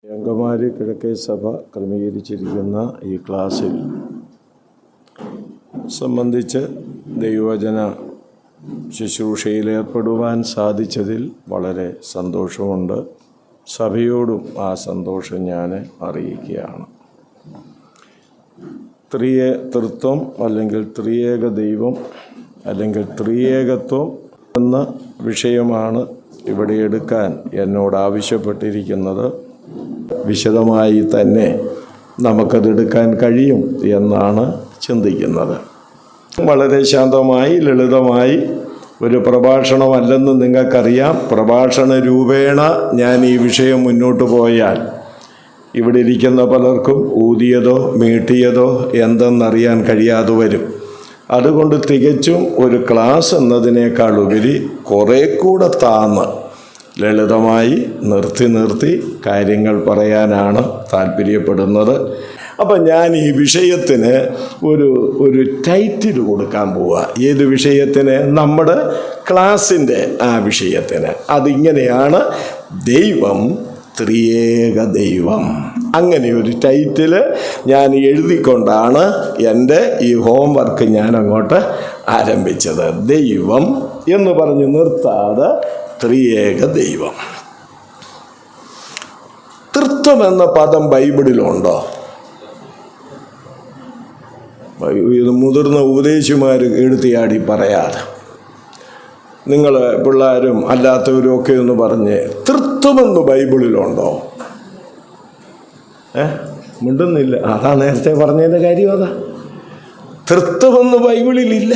അങ്കമാലി കിഴക്കേ സഭ ക്രമീകരിച്ചിരിക്കുന്ന ഈ ക്ലാസ്സിൽ സംബന്ധിച്ച് ദൈവവചന ശുശ്രൂഷയിൽ ഏർപ്പെടുവാൻ സാധിച്ചതിൽ വളരെ സന്തോഷമുണ്ട്. സഭയോടും ആ സന്തോഷം ഞാൻ അറിയിക്കുകയാണ്. തൃത്വം അല്ലെങ്കിൽ ത്രിയേക ദൈവം അല്ലെങ്കിൽ ത്രിയേകത്വം എന്ന വിഷയമാണ് ഇവിടെ എടുക്കാൻ എന്നോട് ആവശ്യപ്പെട്ടിരിക്കുന്നത്. വിശദമായി തന്നെ നമുക്കതെടുക്കാൻ കഴിയും എന്നാണ് ചിന്തിക്കുന്നത്. വളരെ ശാന്തമായി ലളിതമായി ഒരു പ്രഭാഷണമല്ലെന്ന് നിങ്ങൾക്കറിയാം. പ്രഭാഷണ രൂപേണ ഞാൻ ഈ വിഷയം മുന്നോട്ട് പോയാൽ ഇവിടെ ഇരിക്കുന്ന പലർക്കും ഊതിയതോ മീട്ടിയതോ എന്തെന്നറിയാൻ കഴിയാതെ വരും. അതുകൊണ്ട് തികച്ചും ഒരു ക്ലാസ് എന്നതിനേക്കാൾ ഉപരി കുറേ കൂടെ താന്ന് ലളിതമായി നിർത്തി കാര്യങ്ങൾ പറയാനാണ് താല്പര്യപ്പെടുന്നത്. അപ്പം ഞാൻ ഈ വിഷയത്തിന് ഒരു ടൈറ്റിൽ കൊടുക്കാൻ പോവുക. ഏത് വിഷയത്തിന്? നമ്മുടെ ക്ലാസ്സിൻ്റെ ആ വിഷയത്തിന്. അതിങ്ങനെയാണ്: ദൈവം ത്രിയേക ദൈവം. അങ്ങനെ ഒരു ടൈറ്റിൽ ഞാൻ എഴുതിക്കൊണ്ടാണ് എൻ്റെ ഈ ഹോംവർക്ക് ഞാൻ അങ്ങോട്ട് ആരംഭിച്ചത്. ദൈവം എന്ന് പറഞ്ഞ് നിർത്താതെ ത്രിയേക ദൈവം. തൃത്വം എന്ന പദം ബൈബിളിലുണ്ടോ? ഇത് മുതിർന്ന ഉപദേശിമാർ എടുത്തിയാടി പറയാതെ നിങ്ങൾ പിള്ളേരും അല്ലാത്തവരും ഒക്കെ ഒന്ന് പറഞ്ഞ് തൃത്വമെന്ന് ബൈബിളിലുണ്ടോ? മിണ്ടുന്നില്ല. അതാ നേരത്തെ പറഞ്ഞതിൻ്റെ കാര്യം. അതാ തൃത്വമെന്ന് ബൈബിളിലില്ല.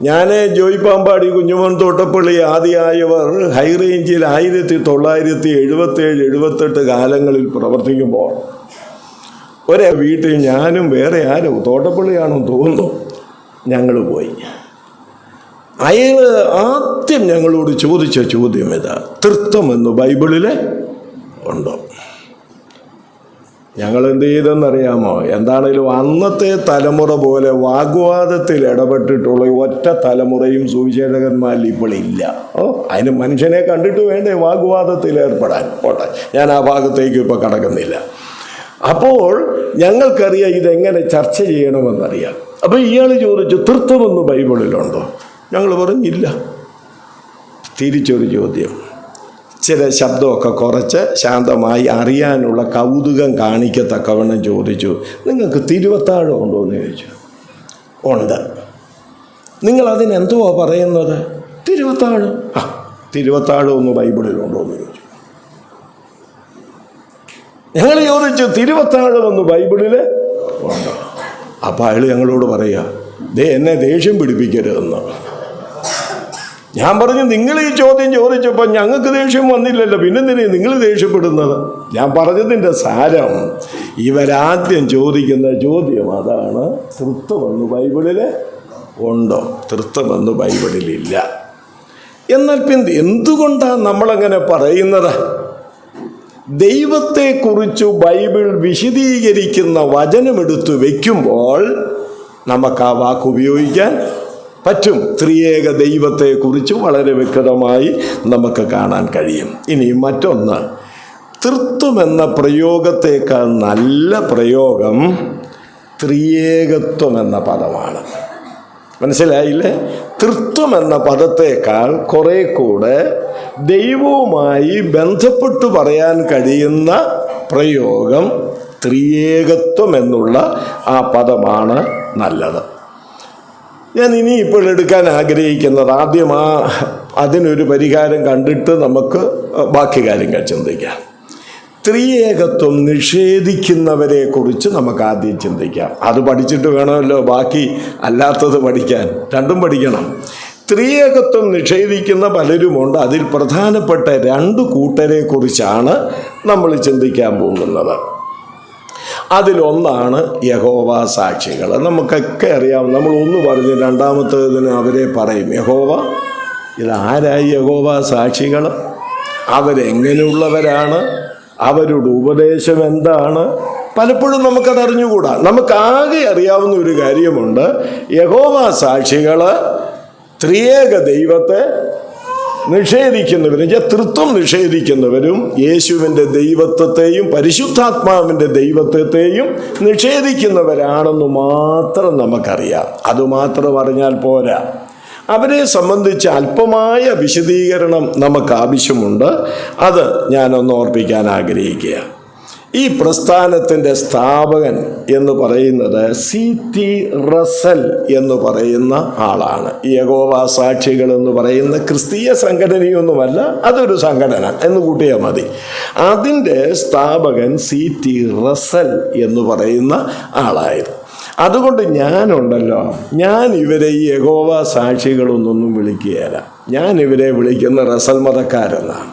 ഞാൻ ജോയ് പാമ്പാടി, കുഞ്ഞുമോൻ തോട്ടപ്പള്ളി ആദിയായവർ ഹൈറേഞ്ചിൽ 1977-78 കാലങ്ങളിൽ പ്രവർത്തിക്കുമ്പോൾ ഒരേ വീട്ടിൽ ഞാനും വേറെ ആരും തോട്ടപ്പള്ളിയാണെന്ന് തോന്നുന്നു ഞങ്ങൾ പോയി. അയാൾ ആദ്യം ഞങ്ങളോട് ചോദിച്ച ചോദ്യം ഇതാ: തൃത്വമെന്ന് ബൈബിളിൽ ഉണ്ടോ? ഞങ്ങൾ എന്ത് ചെയ്തെന്നറിയാമോ? എന്താണേലും അന്നത്തെ തലമുറ പോലെ വാഗ്വാദത്തിൽ ഇടപെട്ടിട്ടുള്ള ഒറ്റ തലമുറയും സുവിശേഷകന്മാരിൽ ഇപ്പോൾ ഇല്ല. അതിന് മനുഷ്യനെ കണ്ടിട്ട് വേണ്ടേ വാഗ്വാദത്തിൽ ഏർപ്പെടാൻ? പോട്ടെ, ഞാൻ ആ ഭാഗത്തേക്ക് ഇപ്പോൾ കടക്കുന്നില്ല. അപ്പോൾ ഞങ്ങൾക്കറിയാം ഇതെങ്ങനെ ചർച്ച ചെയ്യണമെന്നറിയാം. അപ്പോൾ ഇയാൾ ചോദിച്ചു തൃത്വമെന്ന് ബൈബിളിലുണ്ടോ? ഞങ്ങൾ പറഞ്ഞില്ല. തിരിച്ചൊരു ചോദ്യം, ചില ശബ്ദമൊക്കെ കുറച്ച് ശാന്തമായി അറിയാനുള്ള കൗതുകം കാണിക്കത്തക്കവണ്ണം ചോദിച്ചു, നിങ്ങൾക്ക് തിരുവത്താഴം ഉണ്ടോ എന്ന് ചോദിച്ചു. ഉണ്ട്. നിങ്ങളതിനെന്തുവാ പറയുന്നത്? തിരുവത്താഴം. തിരുവത്താഴം ഒന്ന് ബൈബിളിലുണ്ടോ എന്ന് ചോദിച്ചു. ഞങ്ങൾ ചോദിച്ചു തിരുവത്താഴം ഒന്ന് ബൈബിളിൽ ഉണ്ടോ? അപ്പം അയാൾ ഞങ്ങളോട് പറയുക, എന്നെ ദേഷ്യം പിടിപ്പിക്കരുതെന്ന്. ഞാൻ പറഞ്ഞു, നിങ്ങൾ ഈ ചോദ്യം ചോദിച്ചപ്പോൾ ഞങ്ങൾക്ക് ദേഷ്യം വന്നില്ലല്ലോ, പിന്നെന്തിനാ നിങ്ങൾ ദേഷ്യപ്പെടുന്നത്? ഞാൻ പറഞ്ഞതിൻ്റെ സാരം ഇവരാദ്യം ചോദിക്കുന്ന ചോദ്യം അതാണ്: തൃത്വമെന്ന് ബൈബിളിൽ ഉണ്ടോ? തൃത്വമെന്ന് ബൈബിളിലില്ല. എന്നാൽ പിന്നെ എന്തുകൊണ്ടാണ് നമ്മളങ്ങനെ പറയുന്നത്? ദൈവത്തെക്കുറിച്ച് ബൈബിൾ വിശദീകരിക്കുന്ന വചനമെടുത്ത് വയ്ക്കുമ്പോൾ നമുക്ക് ആ വാക്ക് ഉപയോഗിക്കാൻ പറ്റും. ത്രിയേക ദൈവത്തെക്കുറിച്ച് വളരെ വ്യക്തമായി നമുക്ക് കാണാൻ കഴിയും. ഇനി മറ്റൊന്ന്, തൃത്വം എന്ന പ്രയോഗത്തേക്കാൾ നല്ല പ്രയോഗം ത്രിയേകത്വം എന്ന പദമാണ്. മനസ്സിലായില്ലേ? തൃത്വം എന്ന പദത്തേക്കാൾ കുറെ കൂടെ ദൈവവുമായി ബന്ധപ്പെട്ട് പറയാൻ കഴിയുന്ന പ്രയോഗം ത്രിയേകത്വം എന്നുള്ള ആ പദമാണ് നല്ലത്. ഞാൻ ഇനി ഇപ്പോൾ എടുക്കാൻ ആഗ്രഹിക്കുന്നത് ആദ്യം അതിനൊരു പരിഹാരം കണ്ടിട്ട് നമുക്ക് ബാക്കി കാര്യങ്ങൾ ചിന്തിക്കാം. ത്രിയേകത്വം നിഷേധിക്കുന്നവരെ കുറിച്ച് നമുക്ക് ആദ്യം ചിന്തിക്കാം. അത് പഠിച്ചിട്ട് വേണമല്ലോ ബാക്കി അല്ലാത്തത് പഠിക്കാൻ. രണ്ടും പഠിക്കണം. ത്രിയേകത്വം നിഷേധിക്കുന്ന പലരുമുണ്ട്. അതിൽ പ്രധാനപ്പെട്ട 2 കൂട്ടരെ കുറിച്ചാണ് നമ്മൾ ചിന്തിക്കാൻ പോകുന്നത്. അതിലൊന്നാണ് യഹോവ സാക്ഷികൾ. നമുക്കൊക്കെ അറിയാം. നമ്മൾ ഒന്ന് പറഞ്ഞ് രണ്ടാമത്തേതിന് അവരെ പറയും യഹോവ. ഇതാരായി യഹോവ സാക്ഷികൾ? അവരെങ്ങനെയുള്ളവരാണ്? അവരുടെ ഉപദേശം എന്താണ്? പലപ്പോഴും നമുക്കത് അറിഞ്ഞുകൂടാ. നമുക്കാകെ അറിയാവുന്ന ഒരു കാര്യമുണ്ട്: യഹോവ സാക്ഷികൾ ത്രിയേക ദൈവത്തെ നിഷേധിക്കുന്നവരും, തൃത്വം നിഷേധിക്കുന്നവരും യേശുവിൻ്റെ ദൈവത്വത്തെയും പരിശുദ്ധാത്മാവിൻ്റെ ദൈവത്വത്തെയും നിഷേധിക്കുന്നവരാണെന്ന് മാത്രം നമുക്കറിയാം. അതുമാത്രം അറിഞ്ഞാൽ പോരാ. അവരെ സംബന്ധിച്ച് അല്പമായ വിശദീകരണം നമുക്ക് ആവശ്യമുണ്ട്. അത് ഞാനൊന്ന് ഓർപ്പിക്കാൻ ആഗ്രഹിക്കുക. ഈ പ്രസ്ഥാനത്തിൻ്റെ സ്ഥാപകൻ എന്ന് പറയുന്നത് C.T. റസൽ എന്ന് പറയുന്ന ആളാണ്. യഹോവ സാക്ഷികൾ എന്ന് പറയുന്ന ക്രിസ്തീയ സംഘടനയൊന്നുമല്ല, അതൊരു സംഘടന എന്ന് കൂട്ടിയാൽ മതി. അതിൻ്റെ സ്ഥാപകൻ C.T. റസൽ എന്ന് പറയുന്ന ആളായിരുന്നു. അതുകൊണ്ട് ഞാൻ ഇവരെ ഈ യഹോവ സാക്ഷികളൊന്നും വിളിക്കുകയല്ല. ഞാൻ ഇവരെ വിളിക്കുന്ന റസൽ മതക്കാരെന്നാണ്.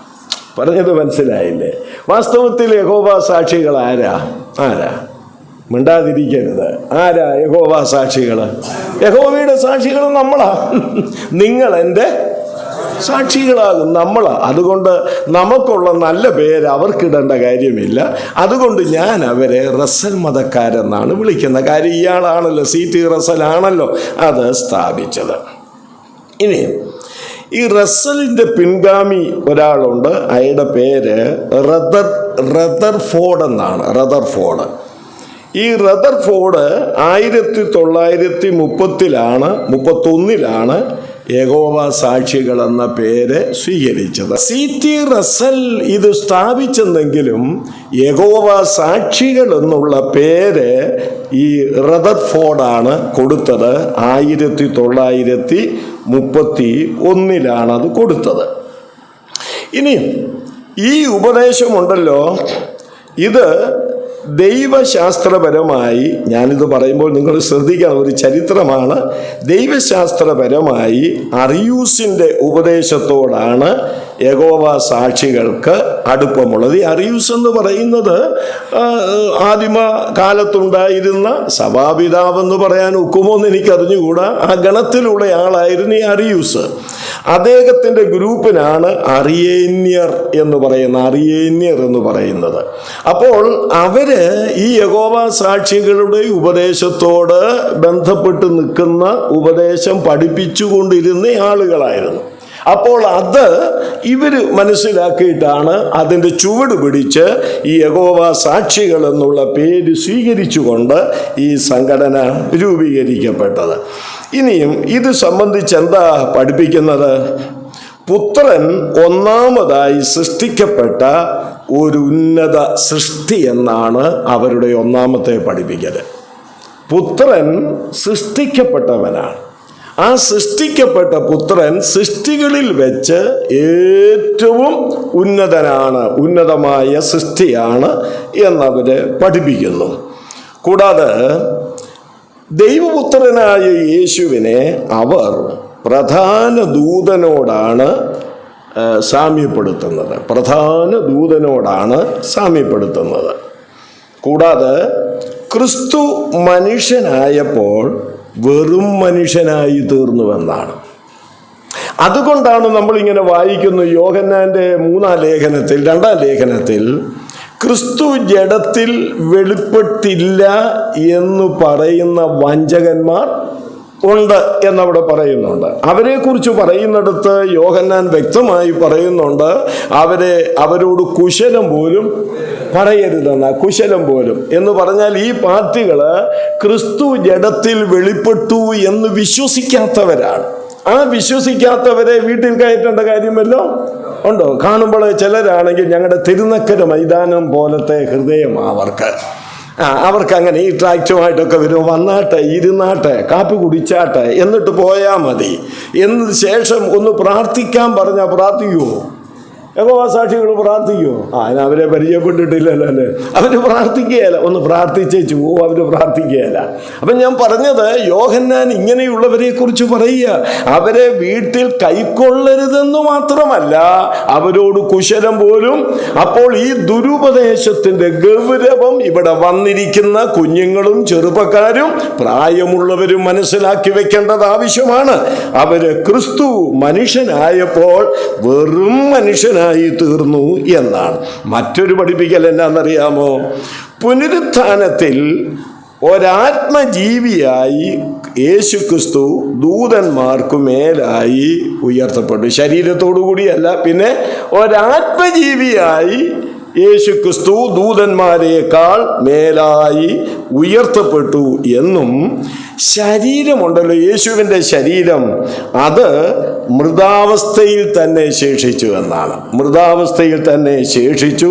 പറഞ്ഞത് മനസ്സിലായില്ലേ? വാസ്തവത്തിൽ യഹോവ സാക്ഷികൾ ആരാ? മിണ്ടാതിരിക്കരുത്. ആരാ യഹോവ സാക്ഷികൾ? യഹോവയുടെ സാക്ഷികൾ നമ്മളാ. നിങ്ങൾ എൻ്റെ സാക്ഷികളാകും നമ്മളാ. അതുകൊണ്ട് നമുക്കുള്ള നല്ല പേര് അവർക്കിടേണ്ട കാര്യമില്ല. അതുകൊണ്ട് ഞാൻ അവരെ റസൽ മതക്കാരെന്നാണ് വിളിക്കുന്നത്. കാര്യം ഇയാളാണല്ലോ, C.T. റസലാണല്ലോ അത് സ്ഥാപിച്ചത്. ഇനി ഈ റസലിൻ്റെ പിൻഗാമി ഒരാളുണ്ട്. അയാളുടെ പേര് റദർഫോർഡ് എന്നാണ്. ഈ റദർഫോർഡ് 1931 യഹോവ സാക്ഷികൾ എന്ന പേര് സ്വീകരിച്ചത്. C.T. റസൽ ഇത് സ്ഥാപിച്ചെന്നെങ്കിലും യഹോവ സാക്ഷികൾ എന്നുള്ള പേര് ഈ റദർഫോർഡാണ് കൊടുത്തത്. 1931 അത് കൊടുത്തത്. ഇനി ഈ ഉപദേശമുണ്ടല്ലോ, ഇത് ദൈവശാസ്ത്രപരമായി, ഞാനിത് പറയുമ്പോൾ നിങ്ങൾ ശ്രദ്ധിക്കണം, ഒരു ചരിത്രമാണ്. ദൈവശാസ്ത്രപരമായി അറിയൂസിൻ്റെ ഉപദേശത്തോടാണ് യഹോവ സാക്ഷികൾക്ക് അടുപ്പമുള്ളത്. ഈ അറിയൂസ് എന്ന് പറയുന്നത് ആദിമ കാലത്തുണ്ടായിരുന്ന സഭാപിതാവെന്ന് പറയാൻ ഒക്കുമോ എന്ന് എനിക്കറിഞ്ഞുകൂടാ. ആ ഗണത്തിലുള്ള ആളായിരുന്നു ഈ അറിയൂസ്. അദ്ദേഹത്തിൻ്റെ ഗ്രൂപ്പിനാണ് അറിയേന്യർ എന്ന് പറയുന്നത്. അപ്പോൾ അവര് ഈ യഹോവ സാക്ഷികളുടെ ഉപദേശത്തോട് ബന്ധപ്പെട്ട് നിൽക്കുന്ന ഉപദേശം പഠിപ്പിച്ചുകൊണ്ടിരുന്ന ആളുകളായിരുന്നു. അപ്പോൾ അത് ഇവർ മനസ്സിലാക്കിയിട്ടാണ് അതിൻ്റെ ചുവട് പിടിച്ച് ഈ യഹോവ സാക്ഷികൾ എന്നുള്ള പേര് സ്വീകരിച്ചുകൊണ്ട് ഈ സംഘടന രൂപീകരിക്കപ്പെട്ടത്. ഇനിയും ഇത് സംബന്ധിച്ച് എന്താ പഠിപ്പിക്കുന്നത്? പുത്രൻ ഒന്നാമതായി സൃഷ്ടിക്കപ്പെട്ട ഒരു ഉന്നത സൃഷ്ടി എന്നാണ് അവരുടെ ഒന്നാമത്തെ പഠിപ്പിക്കൽ. പുത്രൻ സൃഷ്ടിക്കപ്പെട്ടവനാണ്. ആ സൃഷ്ടിക്കപ്പെട്ട പുത്രൻ സൃഷ്ടികളിൽ വെച്ച് ഏറ്റവും ഉന്നതമായ സൃഷ്ടിയാണ് എന്നവര് പഠിപ്പിക്കുന്നു. കൂടാതെ ദൈവപുത്രനായ യേശുവിനെ അവർ പ്രധാന ദൂതനോടാണ് സാമ്യപ്പെടുത്തുന്നത്. കൂടാതെ ക്രിസ്തു മനുഷ്യനായപ്പോൾ വെറും മനുഷ്യനായി തീർന്നുവെന്നാണ്. അതുകൊണ്ടാണ് നമ്മളിങ്ങനെ വായിക്കുന്നു, യോഹന്നാൻ്റെ 2 ലേഖനത്തിൽ ക്രിസ്തു ജഡത്തിൽ വെളിപ്പെട്ടില്ല എന്ന് പറയുന്ന വഞ്ചകന്മാർ ഉണ്ട് എന്നവിടെ പറയുന്നുണ്ട്. അവരെക്കുറിച്ച് പറയുന്നിടത്ത് യോഹന്നാൻ വ്യക്തമായി പറയുന്നുണ്ട്, അവരോട് കുശലം പോലും പറയരുതെന്ന. കുശലം പോലും എന്ന് പറഞ്ഞാൽ ഈ പാർട്ടികള് ക്രിസ്തു ജഡത്തിൽ വെളിപ്പെട്ടു എന്ന് വിശ്വസിക്കാത്തവരാണ്. ആ വിശ്വസിക്കാത്തവരെ വീട്ടിൽ കയറ്റേണ്ട കാര്യമല്ലോ ഉണ്ടോ? കാണുമ്പോൾ ചിലരാണെങ്കിൽ ഞങ്ങളുടെ തിരുനക്കര മൈതാനം പോലത്തെ ഹൃദയം അവർക്ക് അങ്ങനെ ഈ ട്രാക്റ്റുമായിട്ടൊക്കെ വരും, വന്നാട്ടെ, ഇരുന്നാട്ടെ, കാപ്പി കുടിച്ചാട്ടെ, എന്നിട്ട് പോയാൽ മതി. എന്നതിന് ശേഷം ഒന്ന് പ്രാർത്ഥിക്കാൻ പറഞ്ഞാൽ പ്രാർത്ഥിക്കുമോ? യഹോവ സാക്ഷികൾ പ്രാർത്ഥിക്കുമോ? അവരെ പരിചയപ്പെട്ടിട്ടില്ലല്ലോ അല്ലേ? അവർ പ്രാർത്ഥിക്കുകയല്ല. ഒന്ന് പ്രാർത്ഥിച്ചേച്ചു പോവും, അവർ പ്രാർത്ഥിക്കുകയല്ല. അപ്പം ഞാൻ പറഞ്ഞത്, യോഹന്നാൻ ഇങ്ങനെയുള്ളവരെ കുറിച്ച് പറയുക, അവരെ വീട്ടിൽ കൈക്കൊള്ളരുതെന്ന് മാത്രമല്ല, അവരോട് കുശലം പോലും. അപ്പോൾ ഈ ദുരുപദേശത്തിന്റെ ഗൗരവം ഇവിടെ വന്നിരിക്കുന്ന കുഞ്ഞുങ്ങളും ചെറുപ്പക്കാരും പ്രായമുള്ളവരും മനസ്സിലാക്കി വെക്കേണ്ടത് ആവശ്യമാണ്. അവര് ക്രിസ്തു മനുഷ്യനായപ്പോൾ വെറും മനുഷ്യനായി തീർന്നു എന്നാണ്. മറ്റൊരു പഠിപ്പിക്കൽ എന്നാന്നറിയാമോ? പുനരുത്ഥാനത്തിൽ ഒരാത്മജീവിയായി യേശുക്രിസ്തു ദൂതന്മാർക്കു മേലായി ഉയർത്തപ്പെട്ടു. ശരീരത്തോടു കൂടിയല്ല, പിന്നെ ഒരാത്മജീവിയായി യേശുക്രിസ്തു ദൂതന്മാരേക്കാൾ മേലായി ഉയർത്തപ്പെട്ടു എന്നും, ശരീരമുണ്ടല്ലോ, യേശുവിൻ്റെ ശരീരം, അത് മൃതാവസ്ഥയിൽ തന്നെ ശേഷിച്ചു എന്നാണ്. മൃതാവസ്ഥയിൽ തന്നെ ശേഷിച്ചു.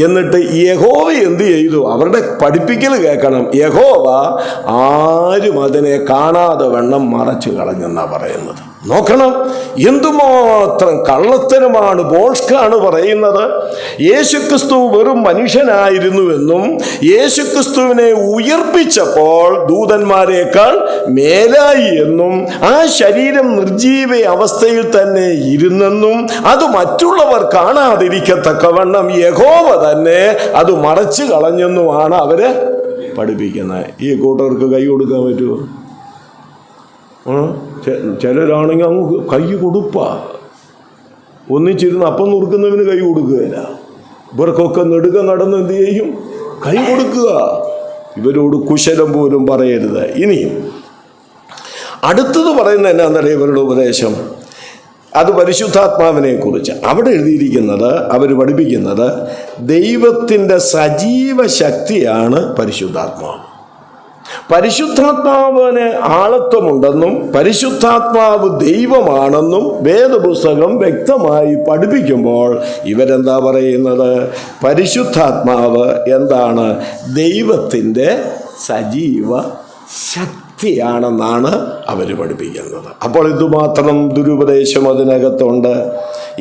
എന്നിട്ട് യഹോവ എന്ത് ചെയ്തു? അവരുടെ പഠിപ്പിക്കൽ കേൾക്കണം. യഹോവ ആരും അതിനെ കാണാതെ വണ്ണം മറച്ചു കളഞ്ഞെന്നാണ് പറയുന്നത്. നോക്കണം, എന്തുമാത്രം കള്ളത്തരമാണ്, ബോഷ്കാണ് പറയുന്നത്. യേശുക്രിസ്തു വെറും മനുഷ്യനായിരുന്നുവെന്നും യേശുക്രിസ്തുവിനെ ഉയർപ്പിച്ചപ്പോൾ ദൂതന്മാരേക്കാൾ മേലായി എന്നും, ആ ശരീരം നിർജീവ അവസ്ഥയിൽ തന്നെ ഇരുന്നെന്നും, അത് മറ്റുള്ളവർ കാണാതിരിക്കത്തക്കവണ്ണം യഹോവ തന്നെ അത് മറച്ചു കളഞ്ഞെന്നുമാണ് അവര് പഠിപ്പിക്കുന്നത്. ഈ കൂട്ടർക്ക് കൈ കൊടുക്കാൻ പറ്റുമോ? ചിലരാണെങ്കിൽ അങ്ങ് കൈ കൊടുപ്പാ, ഒന്നിച്ചിരുന്ന് അപ്പം നുറുക്കുന്നവന് കൈ കൊടുക്കുകയില്ല. ഇവർക്കൊക്കെ നെടുക നടന്ന് എന്ത് ചെയ്യും? കൈ കൊടുക്കുക. ഇവരോട് കുശലം പോലും പറയരുത്. ഇനിയും അടുത്തത് പറയുന്നത് എന്നാന്നറിയാം ഇവരുടെ ഉപദേശം? അത് പരിശുദ്ധാത്മാവിനെ കുറിച്ച്. അവിടെ എഴുതിയിരിക്കുന്നത്, അവർ പഠിപ്പിക്കുന്നത്, ദൈവത്തിൻ്റെ സജീവ ശക്തിയാണ് പരിശുദ്ധാത്മാവ്. പരിശുദ്ധാത്മാവിന് ആളത്വമുണ്ടെന്നും പരിശുദ്ധാത്മാവ് ദൈവമാണെന്നും വേദപുസ്തകം വ്യക്തമായി പഠിപ്പിക്കുമ്പോൾ ഇവരെന്താ പറയുന്നത്? പരിശുദ്ധാത്മാവ് എന്താണ്? ദൈവത്തിൻ്റെ സജീവ ശക്തിയാണെന്നാണ് അവർ പഠിപ്പിക്കുന്നത്. അപ്പോൾ ഇതുമാത്രം ദുരുപദേശം അതിനകത്തുണ്ട്.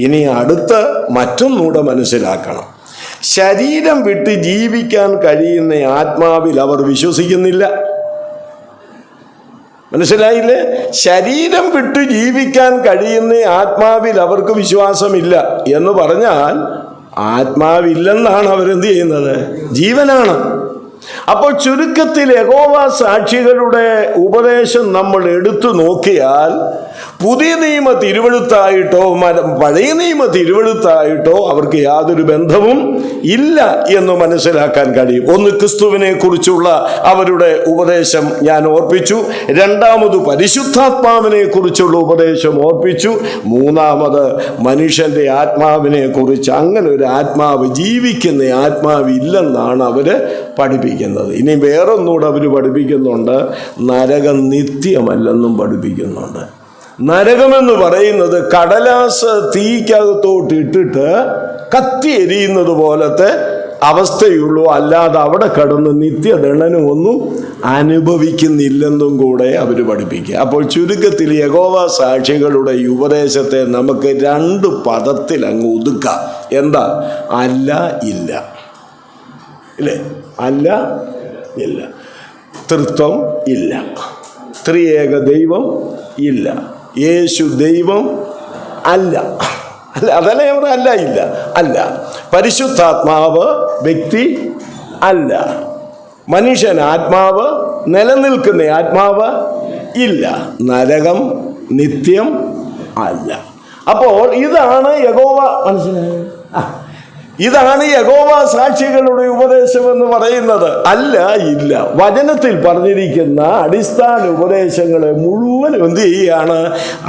ഇനി അടുത്ത് മറ്റൊന്നുകൂടെ മനസ്സിലാക്കണം. ശരീരം വിട്ട് ജീവിക്കാൻ കഴിയുന്ന ആത്മാവിൽ അവർ വിശ്വസിക്കുന്നില്ല. മനസ്സിലായില്ലേ? ശരീരം വിട്ട് ജീവിക്കാൻ കഴിയുന്ന ആത്മാവിൽ അവർക്ക് വിശ്വാസമില്ല എന്ന് പറഞ്ഞാൽ ആത്മാവില്ലെന്നാണ് അവരെന്ത് ചെയ്യുന്നത്? ജീവനാണ്. അപ്പോൾ ചുരുക്കത്തിൽ യഹോവ സാക്ഷികളുടെ ഉപദേശം നമ്മൾ എടുത്തു നോക്കിയാൽ പുതിയ നിയമ തിരുവെഴുത്തായിട്ടോ പഴയ നിയമ തിരുവെഴുത്തായിട്ടോ അവർക്ക് യാതൊരു ബന്ധവും ഇല്ല എന്ന് മനസ്സിലാക്കാൻ കഴിയും. ഒന്ന്, ക്രിസ്തുവിനെ കുറിച്ചുള്ള അവരുടെ ഉപദേശം ഞാൻ ഓർപ്പിച്ചു. രണ്ടാമത്, പരിശുദ്ധാത്മാവിനെ കുറിച്ചുള്ള ഉപദേശം ഓർപ്പിച്ചു. മൂന്നാമത്, മനുഷ്യൻ്റെ ആത്മാവിനെ കുറിച്ച്, അങ്ങനെ ഒരു ആത്മാവ്, ജീവിക്കുന്ന ആത്മാവ് ഇല്ലെന്നാണ് അവർ പഠിപ്പിക്കുന്നത്. ഇനി വേറൊന്നുകൂടെ അവർ പഠിപ്പിക്കുന്നുണ്ട്, നരകം നിത്യമല്ലെന്നും പഠിപ്പിക്കുന്നുണ്ട്. നരകമെന്ന് പറയുന്നത് കടലാസ് തീക്കകത്തോട്ട് ഇട്ടിട്ട് കത്തി എരിയുന്നത് പോലത്തെ അവസ്ഥയുള്ളൂ, അല്ലാതെ അവിടെ കടന്ന് നിത്യദണ്ഡനമൊന്നും അനുഭവിക്കുന്നില്ലെന്നും കൂടെ അവർ പഠിപ്പിക്കുക. അപ്പോൾ ചുരുക്കത്തിൽ യഹോവ സാക്ഷികളുടെ ഈ ഉപദേശത്തെ നമുക്ക് രണ്ട് പദത്തിൽ അങ്ങ് ഒതുക്കാം. എന്താ? അല്ല, ഇല്ല. ഇല്ലേ? അല്ല, ഇല്ല. തൃത്വം ഇല്ല. ത്രിയേക ദൈവം ഇല്ല. യേശു ദൈവം അല്ല. അല്ല, അതല്ല അവർ അല്ല, ഇല്ല, അല്ല. പരിശുദ്ധാത്മാവ് വ്യക്തി അല്ല. മനുഷ്യൻ ആത്മാവ്, നിലനിൽക്കുന്ന ആത്മാവ് ഇല്ല. നരകം നിത്യം അല്ല. അപ്പോൾ ഇതാണ് യഹോവ, മനസ്സിലായോ? ഇതാണ് യഹോവ സാക്ഷികളുടെ ഉപദേശം എന്ന് പറയുന്നത്. അല്ല, ഇല്ല. വചനത്തിൽ പറഞ്ഞിരിക്കുന്ന അടിസ്ഥാന ഉപദേശങ്ങളെ മുഴുവനും എന്ത് ചെയ്യുകയാണ്?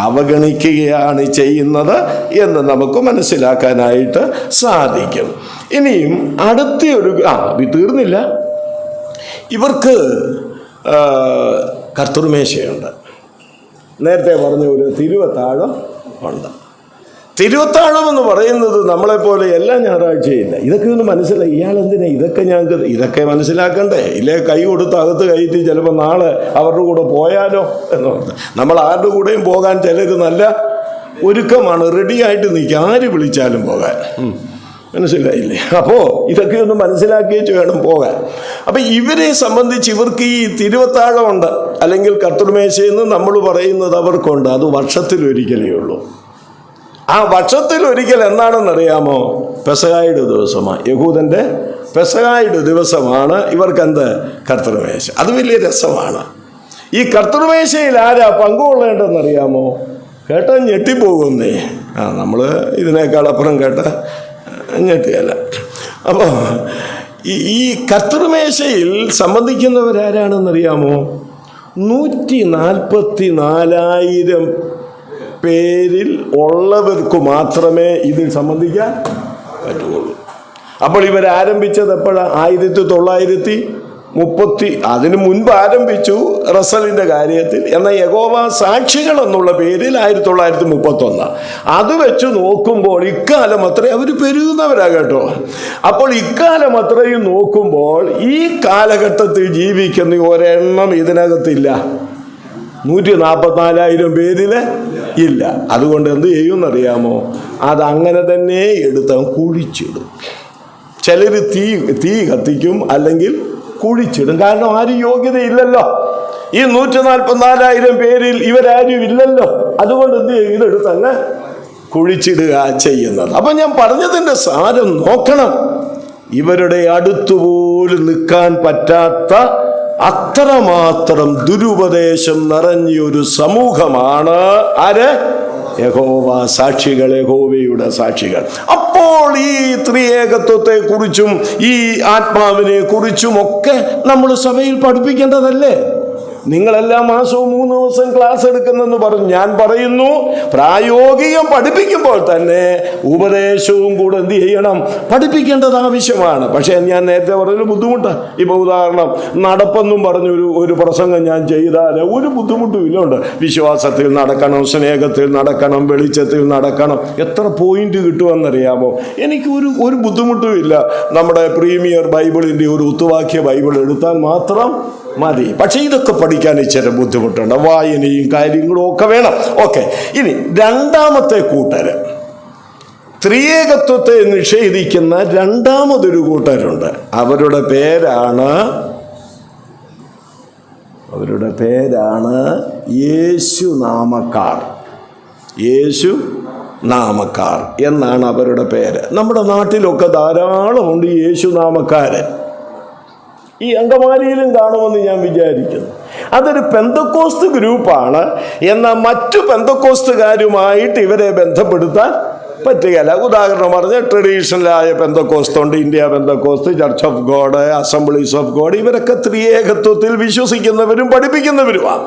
അവഗണിക്കുകയാണ് ചെയ്യുന്നത് എന്ന് നമുക്ക് മനസ്സിലാക്കാനായിട്ട് സാധിക്കും. ഇനിയും അടുത്തൊരു തീർന്നില്ല. ഇവർക്ക് കർത്തൃമേശയുണ്ട്. നേരത്തെ പറഞ്ഞ ഒരു തിരുവത്താഴം ഉണ്ട്. തിരുവത്താഴം എന്ന് പറയുന്നത് നമ്മളെപ്പോലെ എല്ലാ ഞായറാഴ്ചയില്ല. ഇതൊക്കെ ഒന്ന് മനസ്സിലായി. ഇയാളെന്തിനാ ഇതൊക്കെ ഞങ്ങൾക്ക് ഇതൊക്കെ മനസ്സിലാക്കണ്ടേ? ഇല്ലേ, കൈ കൊടുത്ത് അകത്ത് കയറ്റി ചിലപ്പോൾ നാളെ അവരുടെ കൂടെ പോയാലോ എന്ന് പറഞ്ഞു. നമ്മൾ ആരുടെ കൂടെയും പോകാൻ ചിലർ നല്ല ഒരുക്കമാണ്, റെഡിയായിട്ട് നിൽക്കുക, ആര് വിളിച്ചാലും പോകാൻ. മനസ്സിലായില്ലേ? അപ്പോൾ ഇതൊക്കെ ഒന്ന് മനസ്സിലാക്കിയിട്ട് വേണം പോകാൻ. അപ്പം ഇവരെ സംബന്ധിച്ച് ഇവർക്ക് ഈ തിരുവത്താഴമുണ്ട്, അല്ലെങ്കിൽ കർത്തൃമേശയെന്ന് നമ്മൾ പറയുന്നത് അവർക്കുണ്ട്. അത് വർഷത്തിലൊരിക്കലേ ഉള്ളൂ. ആ വർഷത്തിലൊരിക്കൽ എന്താണെന്നറിയാമോ? പെസഹായുടെ ദിവസമാണ്. യഹൂദൻ്റെ പെസഹായുടെ ദിവസമാണ് ഇവർക്കെന്ത്? കർത്തൃമേശ. അത് വലിയ രസമാണ്. ഈ കർത്തൃമേശയിൽ ആരാ പങ്കുകൊള്ളേണ്ടതെന്നറിയാമോ? കേട്ടാൽ ഞെട്ടിപ്പോകുന്നേ. നമ്മൾ ഇതിനേക്കാൾ അപ്പുറം കേട്ട ഞെട്ടിയല്ല. അപ്പോൾ ഈ കർത്തൃമേശയിൽ സംബന്ധിക്കുന്നവരാരാണെന്നറിയാമോ? 144,000 പേരിൽ ഉള്ളവർക്ക് മാത്രമേ ഇതിൽ സംബന്ധിക്കാൻ പറ്റുള്ളൂ. അപ്പോൾ ഇവരാരംഭിച്ചത് എപ്പോഴാണ്? 1930, അതിനു മുൻപ് ആരംഭിച്ചു റസലിൻ്റെ കാര്യത്തിൽ. എന്നാൽ യഹോവ സാക്ഷികൾ എന്നുള്ള പേരിൽ 1931. അത് വെച്ച് നോക്കുമ്പോൾ ഇക്കാലം അത്രയും അവർ പെരുകുന്നവരാ കേട്ടോ. അപ്പോൾ ഇക്കാലം അത്രയും നോക്കുമ്പോൾ ഈ കാലഘട്ടത്തിൽ ജീവിക്കുന്ന ഒരെണ്ണം ഇതിനകത്തില്ല. 144,000 പേരിൽ ഇല്ല. അതുകൊണ്ട് എന്ത് ചെയ്യുമെന്നറിയാമോ? അതങ്ങനെ തന്നെ എടുത്ത് കുഴിച്ചിടും. ചിലർ തീ കത്തിക്കും, അല്ലെങ്കിൽ കുഴിച്ചിടും. കാരണം ആരും യോഗ്യതയില്ലല്ലോ. ഈ 144,000 പേരിൽ ഇവരാരും ഇല്ലല്ലോ. അതുകൊണ്ട് എന്ത് ചെയ്യും? ഇതെടുത്ത് അങ്ങ് കുഴിച്ചിടുക ചെയ്യുന്നത്. അപ്പം ഞാൻ പറഞ്ഞതിൻ്റെ സാരം നോക്കണം. ഇവരുടെ അടുത്തുപോലും നിൽക്കാൻ പറ്റാത്ത അത്രമാത്രം ദുരുപദേശം നിറഞ്ഞൊരു സമൂഹമാണ് ആര്? യഹോവ സാക്ഷികൾ, യഹോവയുടെ സാക്ഷികൾ. അപ്പോൾ ഈ ത്രിയേകത്വത്തെ കുറിച്ചും ഈ ആത്മാവിനെ കുറിച്ചും ഒക്കെ നമ്മൾ സഭയിൽ പഠിപ്പിക്കേണ്ടതല്ലേ? നിങ്ങളെല്ലാ മാസവും 3 ദിവസം ക്ലാസ് എടുക്കുന്നെന്ന് പറഞ്ഞു. ഞാൻ പറയുന്നു, പ്രായോഗികം പഠിപ്പിക്കുമ്പോൾ തന്നെ ഉപദേശവും കൂടെ എന്ത് ചെയ്യണം? പഠിപ്പിക്കേണ്ടത് ആവശ്യമാണ്. പക്ഷേ ഞാൻ നേരത്തെ പറഞ്ഞൊരു ബുദ്ധിമുട്ടാണ്. ഇപ്പോൾ ഉദാഹരണം, നടപ്പെന്നും ഒരു പ്രസംഗം ഞാൻ ചെയ്താൽ ഒരു ബുദ്ധിമുട്ടും ഇല്ലുണ്ട്. വിശ്വാസത്തിൽ നടക്കണം, സ്നേഹത്തിൽ നടക്കണം, വെളിച്ചത്തിൽ നടക്കണം. എത്ര പോയിന്റ് കിട്ടുമെന്നറിയാമോ? എനിക്ക് ഒരു ബുദ്ധിമുട്ടും ഇല്ല. നമ്മുടെ പ്രീമിയർ ബൈബിളിൻ്റെ ഒരു ഒത്തുവാക്യ ബൈബിൾ എടുത്താൽ മാത്രം മതി. പക്ഷെ ഇതൊക്കെ പഠിക്കാൻ ഇച്ചിരി ബുദ്ധിമുട്ടുണ്ട്. വായനയും കാര്യങ്ങളും ഒക്കെ വേണം. ഓക്കെ, ഇനി രണ്ടാമത്തെ കൂട്ടര്, ത്രിയേകത്വത്തെ നിഷേധിക്കുന്ന രണ്ടാമതൊരു കൂട്ടരുണ്ട്. അവരുടെ പേരാണ് യേശു നാമക്കാർ. യേശു നാമക്കാർ എന്നാണ് അവരുടെ പേര്. നമ്മുടെ നാട്ടിലൊക്കെ ധാരാളമുണ്ട് യേശു നാമക്കാര്. ഈ അങ്കമാലിയിലും കാണുമെന്ന് ഞാൻ വിചാരിക്കുന്നു. അതൊരു പെന്തക്കോസ്ത് ഗ്രൂപ്പാണ്. എന്നാൽ മറ്റു പെന്തക്കോസ്തുകാരുമായിട്ട് ഇവരെ ബന്ധപ്പെടുത്താൻ പറ്റുകയില്ല. ഉദാഹരണം പറഞ്ഞാൽ ട്രഡീഷണലായ പെന്തക്കോസ്ത് ഉണ്ട്, India Pentecost, church of God, assemblies of God. ഇവരൊക്കെ ത്രിയേകത്വത്തിൽ വിശ്വസിക്കുന്നവരും പഠിപ്പിക്കുന്നവരുമാണ്.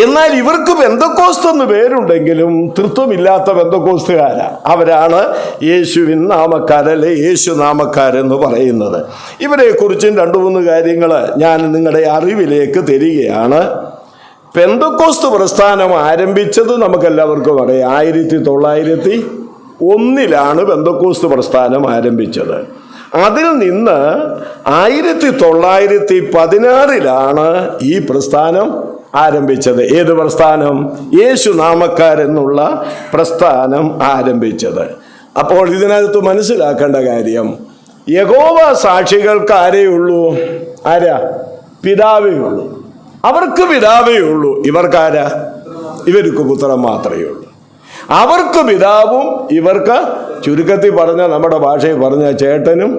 എന്നാൽ ഇവർക്ക് പെന്തക്കോസ്ത് എന്ന് പേരുണ്ടെങ്കിലും തൃത്വമില്ലാത്ത പെന്തക്കോസ്തുകാരാ. അവരാണ് യേശുവിൻ നാമക്കാരല്ലേ, യേശു നാമക്കാരെന്ന് പറയുന്നത്. ഇവരെക്കുറിച്ചും 2-3 കാര്യങ്ങൾ ഞാൻ നിങ്ങളുടെ അറിവിലേക്ക് തരികയാണ്. പെന്തക്കോസ്ത് പ്രസ്ഥാനം ആരംഭിച്ചത് നമുക്കെല്ലാവർക്കും അറിയാം. 1901 പെന്തക്കോസ്ത് പ്രസ്ഥാനം ആരംഭിച്ചത്. അതിൽ നിന്ന് 1916 ഈ പ്രസ്ഥാനം ആരംഭിച്ചത്. ഏത് പ്രസ്ഥാനം? യേശു നാമക്കാരെന്നുള്ള പ്രസ്ഥാനം ആരംഭിച്ചത്. അപ്പോൾ ഇതിനകത്ത് മനസ്സിലാക്കേണ്ട കാര്യം, യഹോവ സാക്ഷികൾക്ക് ആരേ ഉള്ളൂ? ആരാ? പിതാവേ ഉള്ളൂ. അവർക്ക് പിതാവേ ഉള്ളൂ. ഇവർക്കാരാ? ഇവർക്ക് പുത്രൻ മാത്രമേ ഉള്ളൂ. അവർക്ക് പിതാവും ഇവർക്ക്, ചുരുക്കത്തിൽ പറഞ്ഞ നമ്മുടെ ഭാഷയിൽ പറഞ്ഞ ചേട്ടനും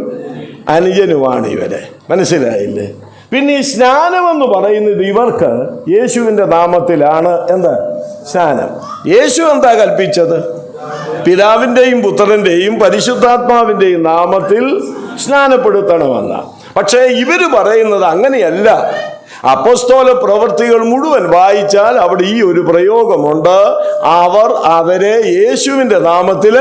അനുജനുമാണ് ഇവരെ. മനസ്സിലായില്ലേ? പിന്നെ ഈ സ്നാനമെന്ന് പറയുന്നത് ഇവർക്ക് യേശുവിൻ്റെ നാമത്തിലാണ്. എന്താ സ്നാനം? യേശു എന്താ കൽപ്പിച്ചത്? പിതാവിൻ്റെയും പുത്രൻ്റെയും പരിശുദ്ധാത്മാവിൻ്റെയും നാമത്തിൽ സ്നാനപ്പെടുത്തണമെന്ന. പക്ഷേ ഇവര് പറയുന്നത് അങ്ങനെയല്ല. അപ്പോസ്തല പ്രവൃത്തികൾ മുഴുവൻ വായിച്ചാൽ അവിടെ ഈ ഒരു പ്രയോഗമുണ്ട്, അവരെ യേശുവിൻ്റെ നാമത്തിൽ.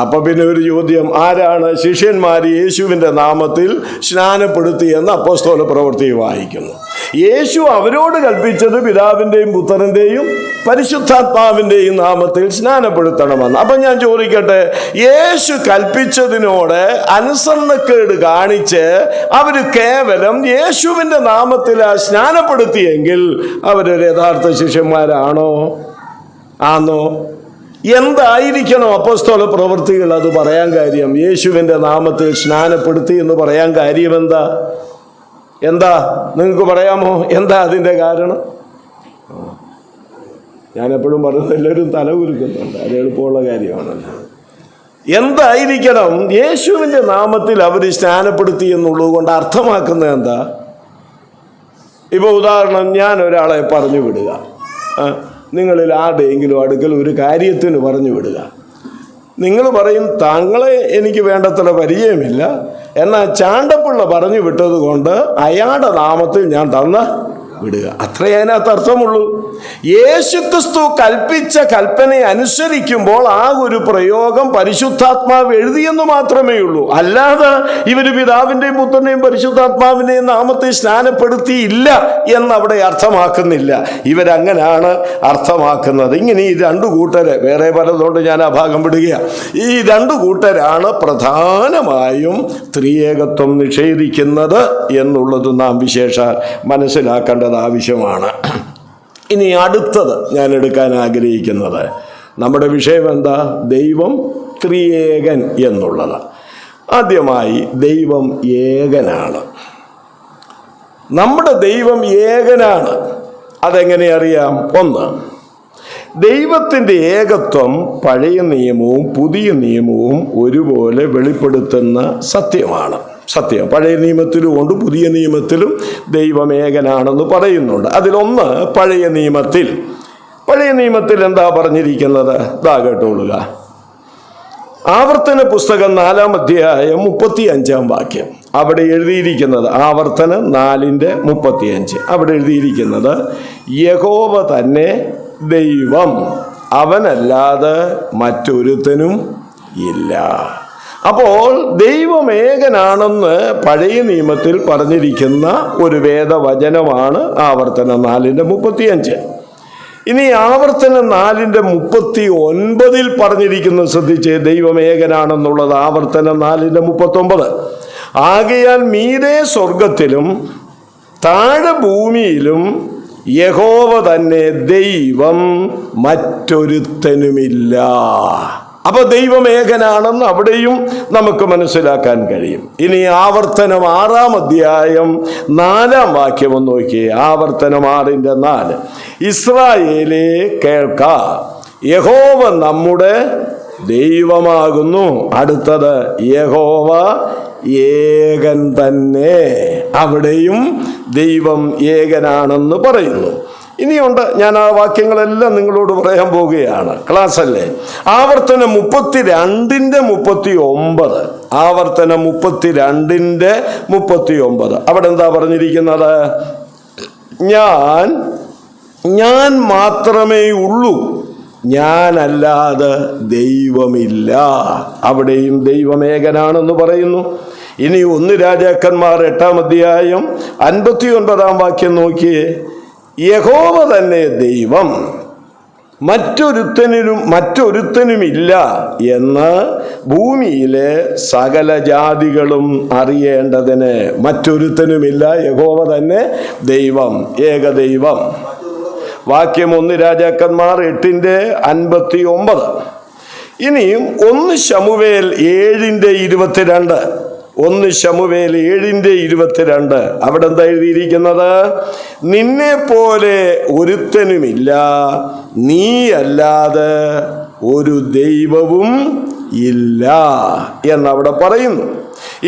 അപ്പൊ പിന്നെ ഒരു ചോദ്യം, ആരാണ് ശിഷ്യന്മാർ യേശുവിൻ്റെ നാമത്തിൽ സ്നാനപ്പെടുത്തിയെന്ന് അപ്പോസ്തല പ്രവൃത്തി വായിക്കുന്നു. യേശു അവരോട് കൽപ്പിച്ചത് പിതാവിൻ്റെയും പുത്രൻ്റെയും പരിശുദ്ധാത്മാവിൻ്റെയും നാമത്തിൽ സ്നാനപ്പെടുത്തണമെന്ന്. അപ്പം ഞാൻ ചോദിക്കട്ടെ, യേശു കൽപ്പിച്ചതിനോട് അനുസരണക്കേട് കാണിച്ച് അവർ കേവലം യേശുവിൻ്റെ നാമത്തിൽ സ്നാനപ്പെടുത്തിയെങ്കിൽ അവരൊരു യഥാർത്ഥ ശിഷ്യന്മാരാണോ? ആണോ? എന്തായിരിക്കണം അപ്പോസ്തല പ്രവൃത്തികൾ അത് പറയാൻ കാര്യം? യേശുവിൻ്റെ നാമത്തിൽ സ്നാനപ്പെടുത്തി എന്ന് പറയാൻ കാര്യം എന്താ നിങ്ങൾക്ക് പറയാമോ? എന്താ അതിൻ്റെ കാരണം? ഞാനെപ്പോഴും പറയുന്നത് എല്ലാവരും തല കുലുക്കുന്നുണ്ട്, അത് എളുപ്പമുള്ള കാര്യമാണല്ലോ. എന്തായിരിക്കണം യേശുവിൻ്റെ നാമത്തിൽ അവർ സ്നാനപ്പെടുത്തി എന്നുള്ളത് കൊണ്ട് അർത്ഥമാക്കുന്നത് എന്താ? ഇപ്പോൾ ഉദാഹരണം, ഞാൻ ഒരാളെ പറഞ്ഞു വിടുക, നിങ്ങളിൽ ആരുടെയെങ്കിലും അടുക്കൽ ഒരു കാര്യത്തിന് പറഞ്ഞു വിടുക. നിങ്ങൾ പറയും തങ്ങളെ എനിക്ക് വേണ്ടത്ര പരിചയമില്ല, എന്നാൽ ചാണ്ടപ്പിള്ള പറഞ്ഞു വിട്ടത് കൊണ്ട് അയാളുടെ നാമത്തിൽ ഞാൻ തന്ന വിടുക, അത്രേ അതിനകത്ത് അർത്ഥമുള്ളൂ. യേശുക്രിസ്തു കൽപ്പിച്ച കൽപ്പന അനുസരിക്കുമ്പോൾ ആ ഒരു പ്രയോഗം പരിശുദ്ധാത്മാവ് എഴുതിയെന്ന് മാത്രമേ ഉള്ളൂ. അല്ലാതെ ഇവര് പിതാവിന്റെയും പുത്രന്റെയും പരിശുദ്ധാത്മാവിന്റെയും നാമത്തെ സ്നാനപ്പെടുത്തിയില്ല എന്നവിടെ അർത്ഥമാക്കുന്നില്ല. ഇവരങ്ങനാണ് അർത്ഥമാക്കുന്നത്. ഇങ്ങനെ ഈ രണ്ടു കൂട്ടര്, വേറെ പലതുകൊണ്ട് ഞാൻ ആ ഭാഗം വിടുകയാണ്, ഈ രണ്ടു കൂട്ടരാണ് പ്രധാനമായും ത്രിയേകത്വം നിഷേധിക്കുന്നത് എന്നുള്ളത് നാം വിശേഷാൽ മനസ്സിലാക്കേണ്ടത് ആവശ്യമാണ്. ഇനി അടുത്തത് ഞാൻ എടുക്കാൻ ആഗ്രഹിക്കുന്നത്, നമ്മുടെ വിഷയം എന്താ? ദൈവം ത്രിയേകൻ എന്നുള്ളത്. ആദ്യമായി ദൈവം ഏകനാണ്. നമ്മുടെ ദൈവം ഏകനാണ്. അതെങ്ങനെ അറിയാം? ഒന്ന്, ദൈവത്തിൻ്റെ ഏകത്വം പഴയ നിയമവും പുതിയ നിയമവും ഒരുപോലെ വെളിപ്പെടുത്തുന്ന സത്യമാണ്. സത്യം പഴയ നിയമത്തിലും ഉണ്ട്, പുതിയ നിയമത്തിലും ദൈവം ഏകനാണെന്ന് പറയുന്നുണ്ട്. അതിലൊന്ന് പഴയ നിയമത്തിൽ എന്താ പറഞ്ഞിരിക്കുന്നത്? ദാ കേട്ടോളുക. ആവർത്തന പുസ്തകം 4-ാം അധ്യായം 35-ാം വാക്യം. അവിടെ എഴുതിയിരിക്കുന്നത്, ആവർത്തനം 4:35, അവിടെ എഴുതിയിരിക്കുന്നത്, യഹോവ തന്നെ ദൈവം, അവനല്ലാതെ മറ്റൊരുത്തനും ഇല്ല. അപ്പോൾ ദൈവം ഏകനാണെന്ന് പഴയ നിയമത്തിൽ പറഞ്ഞിരിക്കുന്ന ഒരു വേദവചനമാണ് ആവർത്തനം 4:35. ഇനി ആവർത്തനം 4:39 പറഞ്ഞിരിക്കുന്നത് ശ്രദ്ധിച്ച്, ദൈവം ഏകനാണെന്നുള്ളത്. ആവർത്തനം 4:39, ആകയാൽ മീതെ സ്വർഗത്തിലും താഴെ ഭൂമിയിലും യഹോവ തന്നെ ദൈവം, മറ്റൊരുത്തനുമില്ല. അപ്പൊ ദൈവം ഏകനാണെന്ന് അവിടെയും നമുക്ക് മനസ്സിലാക്കാൻ കഴിയും. ഇനി ആവർത്തനം 6-ാം അധ്യായം 4-ാം വാക്യം ഒന്ന് നോക്കിയേ. ആവർത്തനം 6:4, ഇസ്രായേലേ കേൾക്ക, യഹോവ നമ്മുടെ ദൈവമാകുന്നു. അടുത്തത്, യഹോവ ഏകൻ തന്നെ. അവിടെയും ദൈവം ഏകനാണെന്ന് പറയുന്നു. ഇനിയുണ്ട്, ഞാൻ ആ വാക്യങ്ങളെല്ലാം നിങ്ങളോട് പറയാൻ പോവുകയാണ്, ക്ലാസ് അല്ലേ. ആവർത്തനം 32:39, ആവർത്തനം 32:39, അവിടെ എന്താ പറഞ്ഞിരിക്കുന്നത്? ഞാൻ മാത്രമേ ഉള്ളൂ, ഞാനല്ലാതെ ദൈവമില്ല. അവിടെയും ദൈവം ഏകനാണെന്ന് പറയുന്നു. ഇനി 1 രാജാക്കന്മാർ 8-ാം അധ്യായം 59-ാം വാക്യം നോക്കിയേ. യഹോവ തന്നെ ദൈവം, മറ്റൊരുത്തനുമില്ല എന്ന് ഭൂമിയിലെ സകല ജാതികളും അറിയേണ്ടതിന്. മറ്റൊരുത്തനുമില്ല, യഹോവ തന്നെ ദൈവം, ഏകദൈവം. വാക്യം 1 രാജാക്കന്മാർ 8:59. ഇനിയും 1 ശമൂവേൽ 7:22, 1 ശമൂവേൽ 7:22, അവിടെ എന്താ എഴുതിയിരിക്കുന്നത്? നിന്നെ പോലെ ഒരുത്തനുമില്ല, നീ അല്ലാതെ ഒരു ദൈവവും ഇല്ല എന്നവിടെ പറയുന്നു.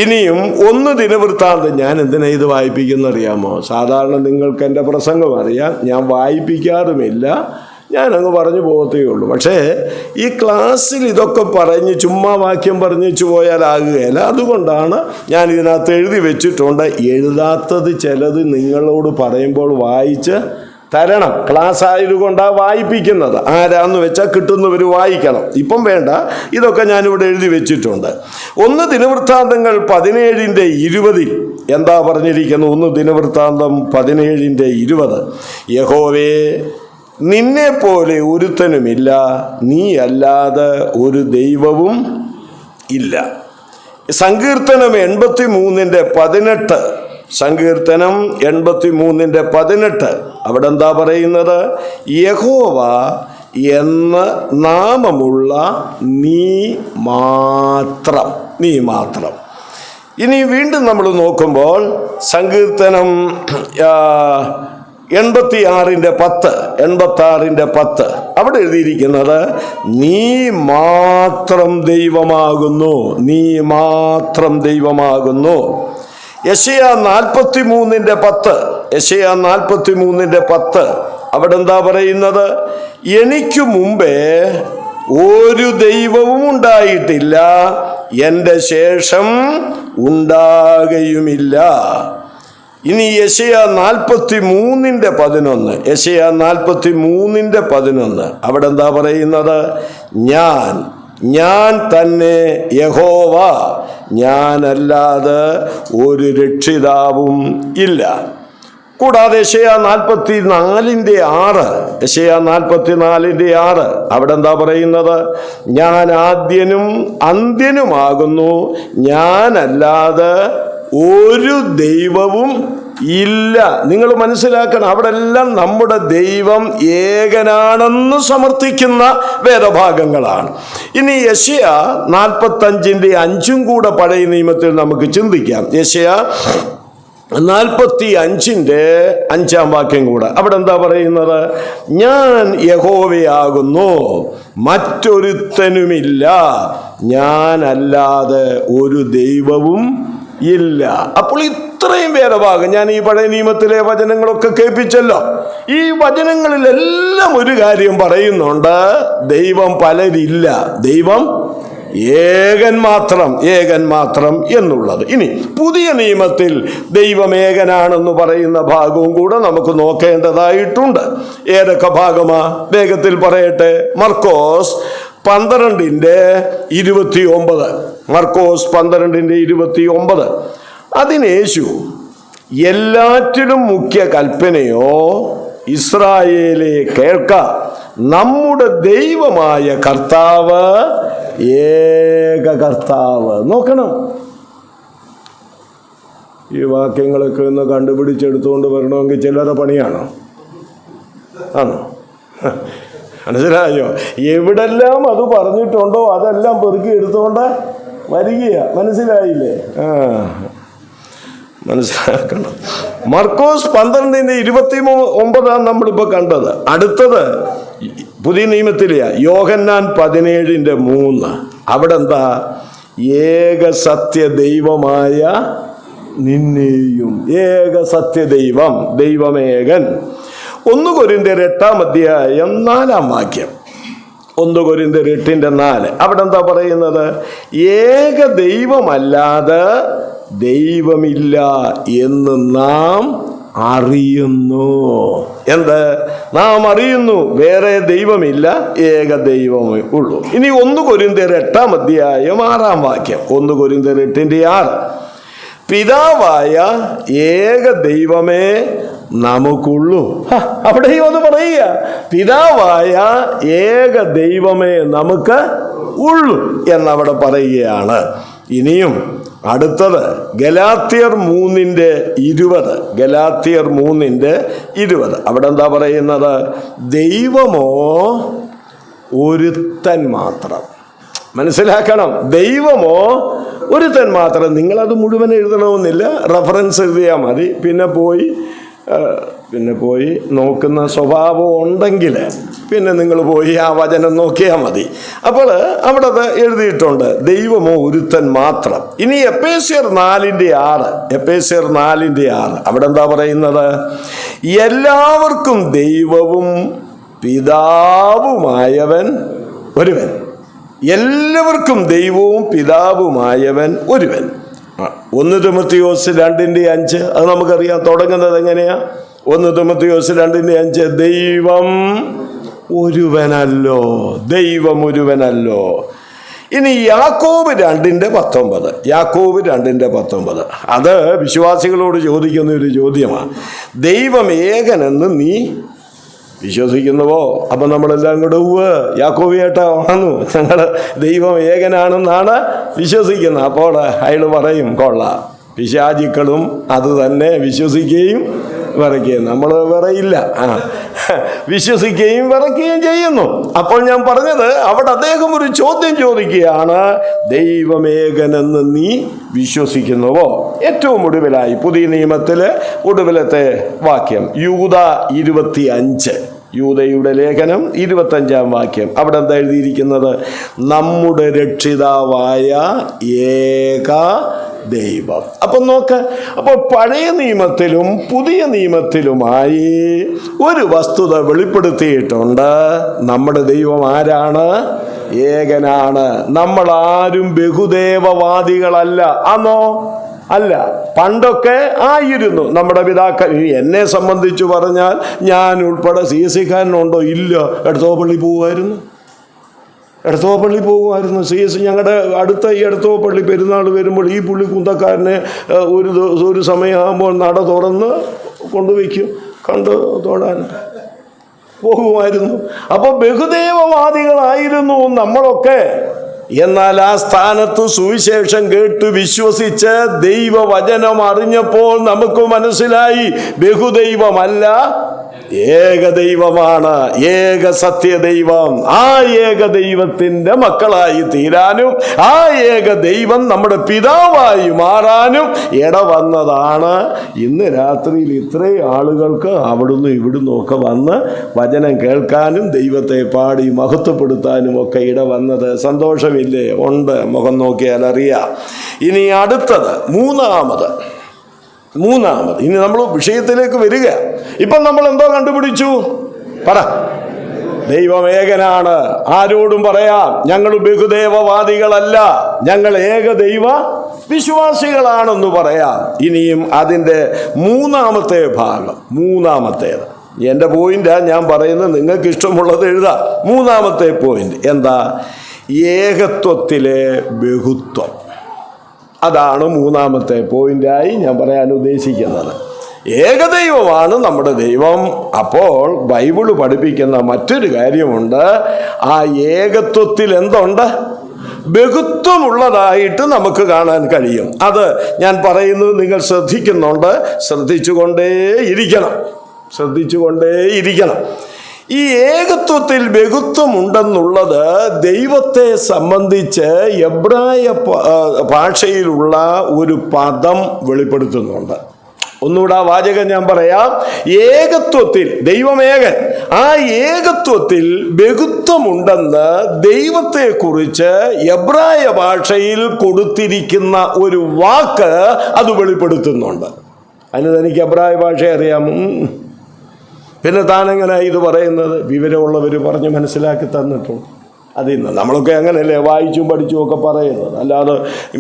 ഇനിയും 1 ദിനവൃത്താന്തം, ഞാൻ എന്തിനാ ഇത് വായിപ്പിക്കുന്നറിയാമോ? സാധാരണ നിങ്ങൾക്ക് എൻ്റെ പ്രസംഗം അറിയാം, ഞാൻ വായിപ്പിക്കാറുമില്ല, ഞാനങ്ങ് പറഞ്ഞു പോകത്തേ ഉള്ളൂ. പക്ഷേ ഈ ക്ലാസ്സിൽ ഇതൊക്കെ പറഞ്ഞ് ചുമ്മാ വാക്യം പറഞ്ഞിച്ചു പോയാലാകുകയില്ല. അതുകൊണ്ടാണ് ഞാൻ ഇതിനകത്ത് എഴുതി വെച്ചിട്ടുണ്ട്. എഴുതാത്തത് ചിലത് നിങ്ങളോട് പറയുമ്പോൾ വായിച്ച് തരണം. ക്ലാസ് ആയതുകൊണ്ടാണ് വായിപ്പിക്കുന്നത്. ആരാന്ന് വെച്ചാൽ കിട്ടുന്നവർ വായിക്കണം. ഇപ്പം വേണ്ട, ഇതൊക്കെ ഞാനിവിടെ എഴുതി വെച്ചിട്ടുണ്ട്. 1 ദിനവൃത്താന്തങ്ങൾ 17:20 എന്താ പറഞ്ഞിരിക്കുന്നത്? 1 ദിനവൃത്താന്തം 17:20, യഹോവേ നിന്നെ പോലെ ഒരുത്തനുമില്ല, നീ അല്ലാതെ ഒരു ദൈവവും ഇല്ല. സങ്കീർത്തനം 83:18, സങ്കീർത്തനം 83:18, അവിടെ എന്താ പറയുന്നത്? യഹോവ എന്ന് നാമമുള്ള നീ മാത്രം. ഇനി വീണ്ടും നമ്മൾ നോക്കുമ്പോൾ സങ്കീർത്തനം 86:10 അവിടെ എഴുതിയിരിക്കുന്നത് നീ മാത്രം ദൈവമാകുന്നു, നീ മാത്രം ദൈവമാകുന്നു. യെശയ്യാ 43:10 അവിടെ എന്താ പറയുന്നത്? എനിക്ക് മുമ്പേ ഒരു ദൈവവും ഉണ്ടായിട്ടില്ല, എൻ്റെ ശേഷം ഉണ്ടാകുകയുമില്ല. ഇനി യെശയ്യാ 43:11, യെശയ്യാ 43:11, അവിടെ എന്താ പറയുന്നത്? ഞാൻ തന്നെ യഹോവ, ഞാനല്ലാതെ ഒരു രക്ഷിതാവും ഇല്ല. കൂടാതെ യെശയ്യാ 44:6, യെശയ്യാ 44:6, അവിടെ എന്താ പറയുന്നത്? ഞാൻ ആദ്യനും അന്ത്യനുമാകുന്നു, ഞാനല്ലാതെ ഒരു ദൈവവും ഇല്ല. നിങ്ങൾ മനസ്സിലാക്കണം, അവിടെ എല്ലാം നമ്മുടെ ദൈവം ഏകനാണെന്ന് സമർത്ഥിക്കുന്ന വേദഭാഗങ്ങളാണ്. ഇനി യെശയ്യാ 45:5 കൂടെ പഴയ നിയമത്തിൽ നമുക്ക് ചിന്തിക്കാം. യെശയ്യാ 45:5 കൂടെ, അവിടെ എന്താ പറയുന്നത്? ഞാൻ യഹോവയാകുന്നു, മറ്റൊരുത്തനുമില്ല, ഞാനല്ലാതെ ഒരു ദൈവവും ഇല്ല. അപ്പോൾ ഇത്രയും വേദഭാഗം ഞാൻ ഈ പഴയ നിയമത്തിലെ വചനങ്ങളൊക്കെ കേൾപ്പിച്ചല്ലോ. ഈ വചനങ്ങളിലെല്ലാം ഒരു കാര്യം പറയുന്നുണ്ട്: ദൈവം പലരില്ല, ദൈവം ഏകൻ മാത്രം എന്നുള്ളത്. ഇനി പുതിയ നിയമത്തിൽ ദൈവം ഏകനാണെന്ന് പറയുന്ന ഭാഗവും കൂടെ നമുക്ക് നോക്കേണ്ടതായിട്ടുണ്ട്. ഏതൊക്കെ ഭാഗമാ? വേഗത്തിൽ പറയട്ടെ. മർക്കോസ് 12:29, മർക്കോസ് 12:29. അതിന് യേശു, എല്ലാറ്റിലും മുഖ്യ കൽപ്പനയോ ഇസ്രായേലേ കേൾക്ക, നമ്മുടെ ദൈവമായ കർത്താവ് ഏക കർത്താവ്. നോക്കണം, ഈ വാക്യങ്ങളൊക്കെ ഒന്ന് കണ്ടുപിടിച്ചെടുത്തുകൊണ്ട് വരണമെങ്കിൽ ചിലരുടെ പണിയാണോ? ആണോ? മനസ്സിലായോ? എവിടെല്ലാം അത് പറഞ്ഞിട്ടുണ്ടോ അതെല്ലാം പെറുക്കി എടുത്തുകൊണ്ട് വരികയാ. മനസ്സിലായില്ലേ? മനസ്സിലാക്കണം. മർക്കോസ് 12:29 നമ്മളിപ്പോൾ കണ്ടത്. അടുത്തത് പുതിയ നിയമത്തിലെയാ, യോഹന്നാൻ 17:3. അവിടെ എന്താ? ഏക സത്യ ദൈവമായ നിന്നെയും. ഏക സത്യ ദൈവം, ദൈവമേകൻ. 1 കൊരിന്ത്യർ 8:4. 1 കൊരിന്ത്യർ 8:4. അവിടെ എന്താ പറയുന്നത്? ഏക ദൈവമല്ലാതെ ദൈവമില്ല എന്ന് നാം അറിയുന്നു. എന്ത്? നാം അറിയുന്നു വേറെ ദൈവമില്ല, ഏക ദൈവമേ ഉള്ളൂ. ഇനി 1 കൊരിന്ത്യർ 8:6. 1 കൊരിന്ത്യർ 8:6. പിതാവായ ഏക ദൈവമേ നമുക്കുള്ളൂ. അവിടെയും ഒന്ന് പറയുക, പിതാവായ ഏക ദൈവമേ നമുക്ക് ഉള്ളൂ എന്നവിടെ പറയുകയാണ്. ഇനിയും അടുത്തത് ഗലാത്യർ 3:20. ഗലാത്യർ 3:20. അവിടെ എന്താ പറയുന്നത്? ദൈവമോ ഒരുത്തൻ മാത്രം. മനസ്സിലാക്കണം, ദൈവമോ ഒരുത്തൻ മാത്രം. നിങ്ങളത് മുഴുവൻ എഴുതണമെന്നില്ല, റഫറൻസ് എഴുതിയാൽ മതി. പിന്നെ പോയി നോക്കുന്ന സ്വഭാവം ഉണ്ടെങ്കിൽ പിന്നെ നിങ്ങൾ പോയി ആ വചനം നോക്കിയാൽ മതി. അപ്പോൾ അവിടെ എഴുതിയിട്ടുണ്ട്, ദൈവമോ ഒരുത്തൻ മാത്രം. ഇനി എഫേസ്യർ 4:6. എഫേസ്യർ 4:6. അവിടെ എന്താ പറയുന്നത്? എല്ലാവർക്കും ദൈവവും പിതാവുമായവൻ ഒരുവൻ. എല്ലാവർക്കും ദൈവവും പിതാവുമായവൻ ഒരുവൻ. 1 തിമോത്തിയോസ് 2:5. അത് നമുക്കറിയാം. തുടങ്ങുന്നത് എങ്ങനെയാ? 1 തിമോത്തിയോസ് 2:5. ദൈവം ഒരുവനല്ലോ, ദൈവം ഒരുവനല്ലോ. ഇനി യാക്കോബ് 2:19. യാക്കോബ് 2:19. അത് വിശ്വാസികളോട് ചോദിക്കുന്ന ഒരു ചോദ്യമാണ്. ദൈവം ഏകനെന്ന് നീ വിശ്വസിക്കുന്നുവോ? അപ്പം നമ്മളെല്ലാം കൂടെ യാക്കോബിയേട്ടാ വന്നു, ഞങ്ങൾ ദൈവം ഏകനാണെന്നാണ് വിശ്വസിക്കുന്നത്. അപ്പോൾ അയാൾ പറയും, കൊള്ളാം, പിശാചുക്കളും അത് തന്നെ വിശ്വസിക്കുകയും വിറയ്ക്കുകയും. നമ്മൾ വിറയില്ല, വിശ്വസിക്കുകയും വിറയ്ക്കുകയും ചെയ്യുന്നു. അപ്പോൾ ഞാൻ പറഞ്ഞത്, അവിടെ അദ്ദേഹം ഒരു ചോദ്യം ചോദിക്കുകയാണ്, ദൈവമേകനെന്ന് നീ വിശ്വസിക്കുന്നുവോ? ഏറ്റവും ഒടുവിലായി പുതിയ നിയമത്തിലെ ഒടുവിലത്തെ വാക്യം യൂദ 25. യൂദയുടെ ലേഖനം 25-ാം വാക്യം. അവിടെ എന്താ എഴുതിയിരിക്കുന്നത്? നമ്മുടെ രക്ഷിതാവായ ഏക ദൈവം. അപ്പം നോക്ക്, അപ്പോൾ പഴയ നിയമത്തിലും പുതിയ നിയമത്തിലുമായി ഒരു വസ്തുത വെളിപ്പെടുത്തിയിട്ടുണ്ട്. നമ്മുടെ ദൈവം ആരാണ്? ഏകനാണ്. നമ്മൾ ആരും ബഹുദേവവാദികളല്ല. ആണോ? അല്ല. പണ്ടൊക്കെ ആയിരുന്നു നമ്മുടെ പിതാക്കൾ. എന്നെ സംബന്ധിച്ച് പറഞ്ഞാൽ ഞാൻ ഉൾപ്പെടെ CSC-കാരനുണ്ടോ? ഇല്ല. എടത്തോപ്പള്ളി പോകുമായിരുന്നു. CS ഞങ്ങളുടെ അടുത്ത ഈ എടത്തോപ്പള്ളി പെരുന്നാൾ വരുമ്പോൾ ഈ പുള്ളി കുന്തക്കാരനെ ഒരു സമയമാകുമ്പോൾ നട തുറന്ന് കൊണ്ടുവയ്ക്കും, കണ്ട് തൊഴാൻ പോകുമായിരുന്നു. അപ്പോൾ ബഹുദൈവവാദികളായിരുന്നു നമ്മളൊക്കെ. എന്നാൽ ആ സ്ഥാനത്ത് സുവിശേഷം കേട്ട് വിശ്വസിച്ച് ദൈവവചനം അറിഞ്ഞപ്പോൾ നമുക്ക് മനസ്സിലായി ബഹുദൈവമല്ല, ഏകദൈവമാണ്, ഏക സത്യദൈവം. ആ ഏകദൈവത്തിന്റെ മക്കളായി തീരാനും ആ ഏകദൈവം നമ്മുടെ പിതാവായി മാറാനും ഇടവന്നതാണ് ഇന്ന് രാത്രിയിൽ ഇത്രയും ആളുകൾക്ക് അവിടുന്ന് ഇവിടുന്ന് ഒക്കെ വന്ന് വചനം കേൾക്കാനും ദൈവത്തെ പാടി മഹത്വപ്പെടുത്താനും ഒക്കെ ഇടവന്നത്. സന്തോഷമില്ലേ? ഉണ്ട്. മുഖം നോക്കിയാൽ അറിയാം. ഇനി അടുത്തത് മൂന്നാമത്. ഇനി നമ്മൾ വിഷയത്തിലേക്ക് വരിക. ഇപ്പം നമ്മൾ എന്തോ കണ്ടുപിടിച്ചു? പറ. ദൈവം ഏകനാണ്. ആരോടും പറയാം, ഞങ്ങൾ ബഹുദൈവവാദികളല്ല, ഞങ്ങൾ ഏകദൈവ വിശ്വാസികളാണെന്ന് പറയാം. ഇനിയും അതിൻ്റെ മൂന്നാമത്തെ ഭാഗം, മൂന്നാമത്തേത് എൻ്റെ പോയിന്റാ ഞാൻ പറയുന്നത്, നിങ്ങൾക്ക് ഇഷ്ടമുള്ളത് എഴുതാം. മൂന്നാമത്തെ പോയിന്റ് എന്താ? ഏകത്വത്തിലെ ബഹുത്വം. അതാണ് മൂന്നാമത്തെ പോയിന്റായി ഞാൻ പറയാൻ ഉദ്ദേശിക്കുന്നത്. ഏകദൈവമാണ് നമ്മുടെ ദൈവം. അപ്പോൾ ബൈബിള് പഠിപ്പിക്കുന്ന മറ്റൊരു കാര്യമുണ്ട്. ആ ഏകത്വത്തിൽ എന്തുണ്ട്? ബഹുത്വമുള്ളതായിട്ട് നമുക്ക് കാണാൻ കഴിയും. അത് ഞാൻ പറയുന്നത് നിങ്ങൾ ശ്രദ്ധിച്ചുകൊണ്ടേയിരിക്കണം. ഈ ഏകത്വത്തിൽ ബഹുത്വമുണ്ടെന്നുള്ളത് ദൈവത്തെ സംബന്ധിച്ച് എബ്രായ ഭാഷയിലുള്ള ഒരു പദം വെളിപ്പെടുത്തുന്നുണ്ട്. ഒന്നുകൂടെ ആ വാചകം ഞാൻ പറയാം. ഏകത്വത്തിൽ, ദൈവമേകൻ, ആ ഏകത്വത്തിൽ ബഹുത്വമുണ്ടെന്ന് ദൈവത്തെക്കുറിച്ച് എബ്രായ ഭാഷയിൽ കൊടുത്തിരിക്കുന്ന ഒരു വാക്ക് അത് വെളിപ്പെടുത്തുന്നുണ്ട്. അതിന് തനിക്ക് എബ്രായ ഭാഷ അറിയാമോ? പിന്നെ താനെങ്ങനെ ഇത് പറയുന്നത്? വിവരമുള്ളവർ പറഞ്ഞ് മനസ്സിലാക്കി തന്നിട്ടുണ്ട്. അതിന്ന് നമ്മളൊക്കെ അങ്ങനെയല്ലേ വായിച്ചും പഠിച്ചും ഒക്കെ പറയുന്നത്, അല്ലാതെ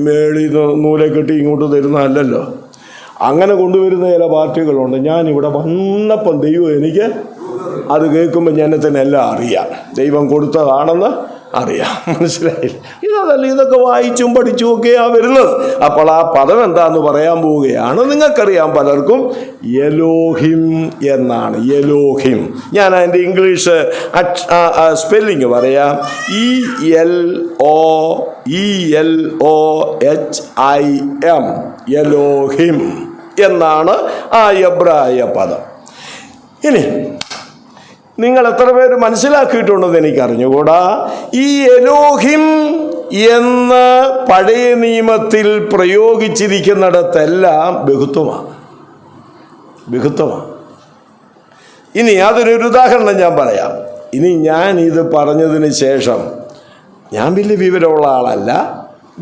മേളിൽ നൂലെ കെട്ടി ഇങ്ങോട്ട് തരുന്നതല്ലല്ലോ. അങ്ങനെ കൊണ്ടുവരുന്ന ചില പാർട്ടികളുണ്ട്. ഞാനിവിടെ വന്നപ്പം ദൈവം എനിക്ക് അത് കേൾക്കുമ്പോൾ ജനത്തിനെല്ലാം അറിയാം, ദൈവം കൊടുത്തതാണെന്ന് അറിയാം. മനസ്സിലായില്ല? ഇതല്ല, ഇതൊക്കെ വായിച്ചും പഠിച്ചും ഒക്കെയാ വരുന്നത്. അപ്പോൾ ആ പദം എന്താന്ന് പറയാൻ പോവുകയാണ്. നിങ്ങൾക്കറിയാം പലർക്കും എലോഹിം എന്നാണ്. എലോഹിം. ഞാൻ അതിൻ്റെ ഇംഗ്ലീഷ് സ്പെല്ലിങ് പറയാം. ELOHIM, എലോഹിം എന്നാണ് ആ എബ്രായ പദം. ഇനി നിങ്ങൾ എത്ര പേര് മനസ്സിലാക്കിയിട്ടുണ്ടെന്ന് എനിക്കറിഞ്ഞുകൂടാ. ഈ എലോഹിം എന്ന് പഴയ നിയമത്തിൽ പ്രയോഗിച്ചിരിക്കുന്നിടത്തെല്ലാം ബഹുത്വമാണ്. ഇനി അതിനൊരു ഉദാഹരണം ഞാൻ പറയാം. ഇനി ഞാൻ ഇത് പറഞ്ഞതിന് ശേഷം, ഞാൻ വലിയ വിവരമുള്ള ആളല്ല,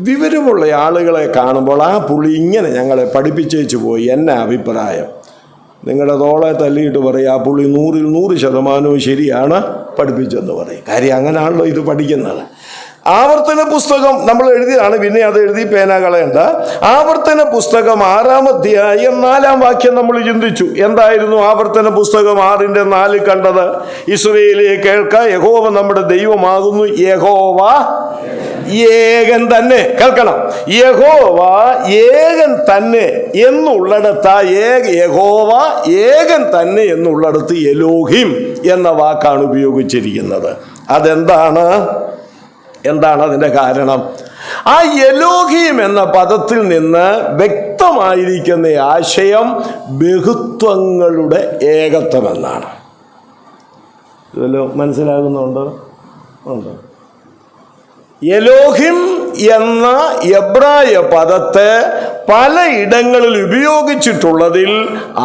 വിവരമുള്ള ആളുകളെ കാണുമ്പോൾ ആ പുള്ളി ഇങ്ങനെ ഞങ്ങളെ പഠിപ്പിച്ചേച്ചു പോയി, എന്നെ അഭിപ്രായം, നിങ്ങളുടെ തോളെ തല്ലിയിട്ട് പറയും ആ പുള്ളി 100% ശരിയാണ് പഠിപ്പിച്ചെന്ന് പറയും. കാര്യം അങ്ങനെയാണല്ലോ ഇത് പഠിക്കുന്നത്. ആവർത്തന പുസ്തകം നമ്മൾ എഴുതിയതാണ്, പിന്നെ അത് എഴുതി പേന കളയണ്ട. ആവർത്തന പുസ്തകം 6-ാം അധ്യായം 4-ാം വാക്യം നമ്മൾ ചിന്തിച്ചു. എന്തായിരുന്നു ആവർത്തന പുസ്തകം 6:4 കണ്ടത്? ഇസ്രായേലേ കേൾക്ക, യഹോവ നമ്മുടെ ദൈവമാകുന്നു, യഹോവ ഏകൻ തന്നെ. കേൾക്കണം, യഹോവ ഏകൻ തന്നെ എന്നുള്ളിടത്ത്, യഹോവ ഏകൻ തന്നെ എന്നുള്ളിടത്ത് എലോഹിം എന്ന വാക്കാണ് ഉപയോഗിച്ചിരിക്കുന്നത്. എന്താണ് അതിൻ്റെ കാരണം? ആ എലോഹിം എന്ന പദത്തിൽ നിന്ന് വ്യക്തമായിരിക്കുന്ന ആശയം ബഹുത്വങ്ങളുടെ ഏകത്വം എന്നാണ്. ഇതല്ലോ മനസ്സിലാകുന്നുണ്ടോ? ഉണ്ട്. എലോഹിം എന്ന എബ്രായ പദത്തെ പലയിടങ്ങളിൽ ഉപയോഗിച്ചിട്ടുള്ളതിൽ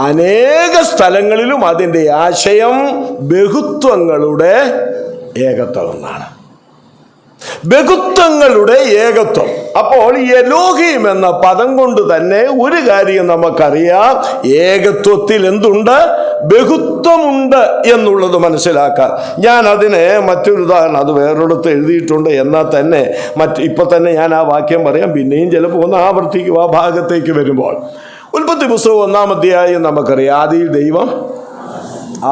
അനേക സ്ഥലങ്ങളിലും അതിൻ്റെ ആശയം ബഹുത്വങ്ങളുടെ ഏകത്വം എന്നാണ്. ബഹുത്വങ്ങളുടെ ഏകത്വം. അപ്പോൾ എലോഹീം എന്ന പദം കൊണ്ട് തന്നെ ഒരു കാര്യം നമുക്കറിയാം, ഏകത്വത്തിൽ എന്തുണ്ട്? ബഹുത്വമുണ്ട് എന്നുള്ളത് മനസ്സിലാക്കാം. ഞാൻ അതിന് മറ്റൊരു ഉദാഹരണം, അത് വേറൊരിടത്ത് എഴുതിയിട്ടുണ്ട്, എന്നാൽ തന്നെ ഇപ്പൊ തന്നെ ഞാൻ ആ വാക്യം പറയാം, പിന്നെയും ചിലപ്പോൾ ഒന്ന് ആവർത്തിക്കും ആ ഭാഗത്തേക്ക് വരുമ്പോൾ. ഉൽപ്പത്തി പുസ്തകം 1-ാം അധ്യായം നമുക്കറിയാം, ആദിയിൽ ദൈവം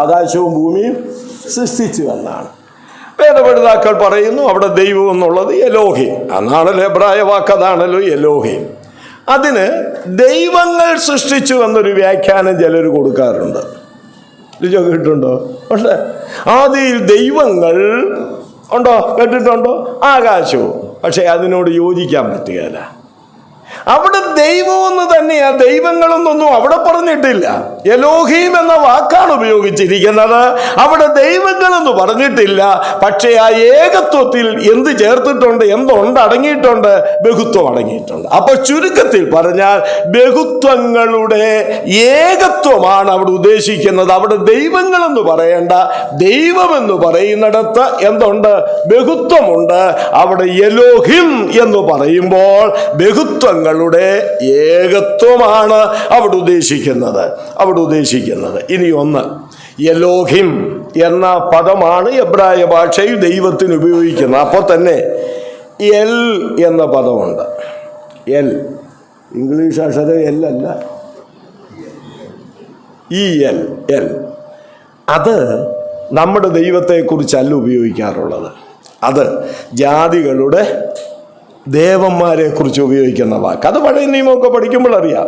ആകാശവും ഭൂമിയും സൃഷ്ടിച്ചു എന്നാണ്. വേദപഠിതാക്കൾ പറയുന്നു അവിടെ ദൈവം എന്നുള്ളത് എലോഹീം എന്നാണല്ലോ, എബ്രായ വാക്കതാണല്ലോ എലോഹീം. അതിന് ദൈവങ്ങൾ സൃഷ്ടിച്ചു എന്നൊരു വ്യാഖ്യാനം ചിലർ കൊടുക്കാറുണ്ട്. കേട്ടിട്ടുണ്ടോ? പക്ഷേ ആദിയിൽ ദൈവങ്ങൾ ഉണ്ടോ? കേട്ടിട്ടുണ്ടോ? ആകാശവും. പക്ഷെ അതിനോട് യോജിക്കാൻ പറ്റുകയില്ല. അവിടെ ദൈവമെന്ന് തന്നെയാ, ദൈവങ്ങളെന്നൊന്നും അവിടെ പറഞ്ഞിട്ടില്ല. എലോഹീം എന്ന വാക്കാണ് ഉപയോഗിച്ചിരിക്കുന്നത്, അവിടെ ദൈവങ്ങളെന്ന് പറഞ്ഞിട്ടില്ല. പക്ഷേ ആ ഏകത്വത്തിൽ എന്ത് ചേർത്തിട്ടുണ്ട്? എന്തുണ്ട് അടങ്ങിയിട്ടുണ്ട്? ബഹുത്വം അടങ്ങിയിട്ടുണ്ട്. അപ്പൊ ചുരുക്കത്തിൽ പറഞ്ഞാൽ ബഹുത്വങ്ങളുടെ ഏകത്വമാണ് അവിടെ ഉദ്ദേശിക്കുന്നത്. അവിടെ ദൈവങ്ങളെന്ന് പറയേണ്ട, ദൈവമെന്ന് പറയുന്നിടത്ത് എന്തുണ്ട്? ബഹുത്വമുണ്ട്. അവിടെ എലോഹിം എന്ന് പറയുമ്പോൾ ബഹുത്വങ്ങളുടെ ഏകത്വമാണ് അവിടെ ഉദ്ദേശിക്കുന്നത്. ഇനി ഒന്ന്, എലോഹിം എന്ന പദമാണ് എബ്രായ ഭാഷയിൽ ദൈവത്തിന് ഉപയോഗിക്കുന്നത്. അപ്പോൾ തന്നെ എൽ എന്ന പദമുണ്ട്. എൽ ഇംഗ്ലീഷ് അക്ഷരം എൽ അല്ല, ഈ എൽ അത് നമ്മുടെ ദൈവത്തെക്കുറിച്ചല്ല ഉപയോഗിക്കാറുള്ളത്. അത് ജാതികളുടെ ദേവന്മാരെ കുറിച്ച് ഉപയോഗിക്കുന്ന വാക്ക്. അത് പഴയ നിയമമൊക്കെ പഠിക്കുമ്പോൾ അറിയാം.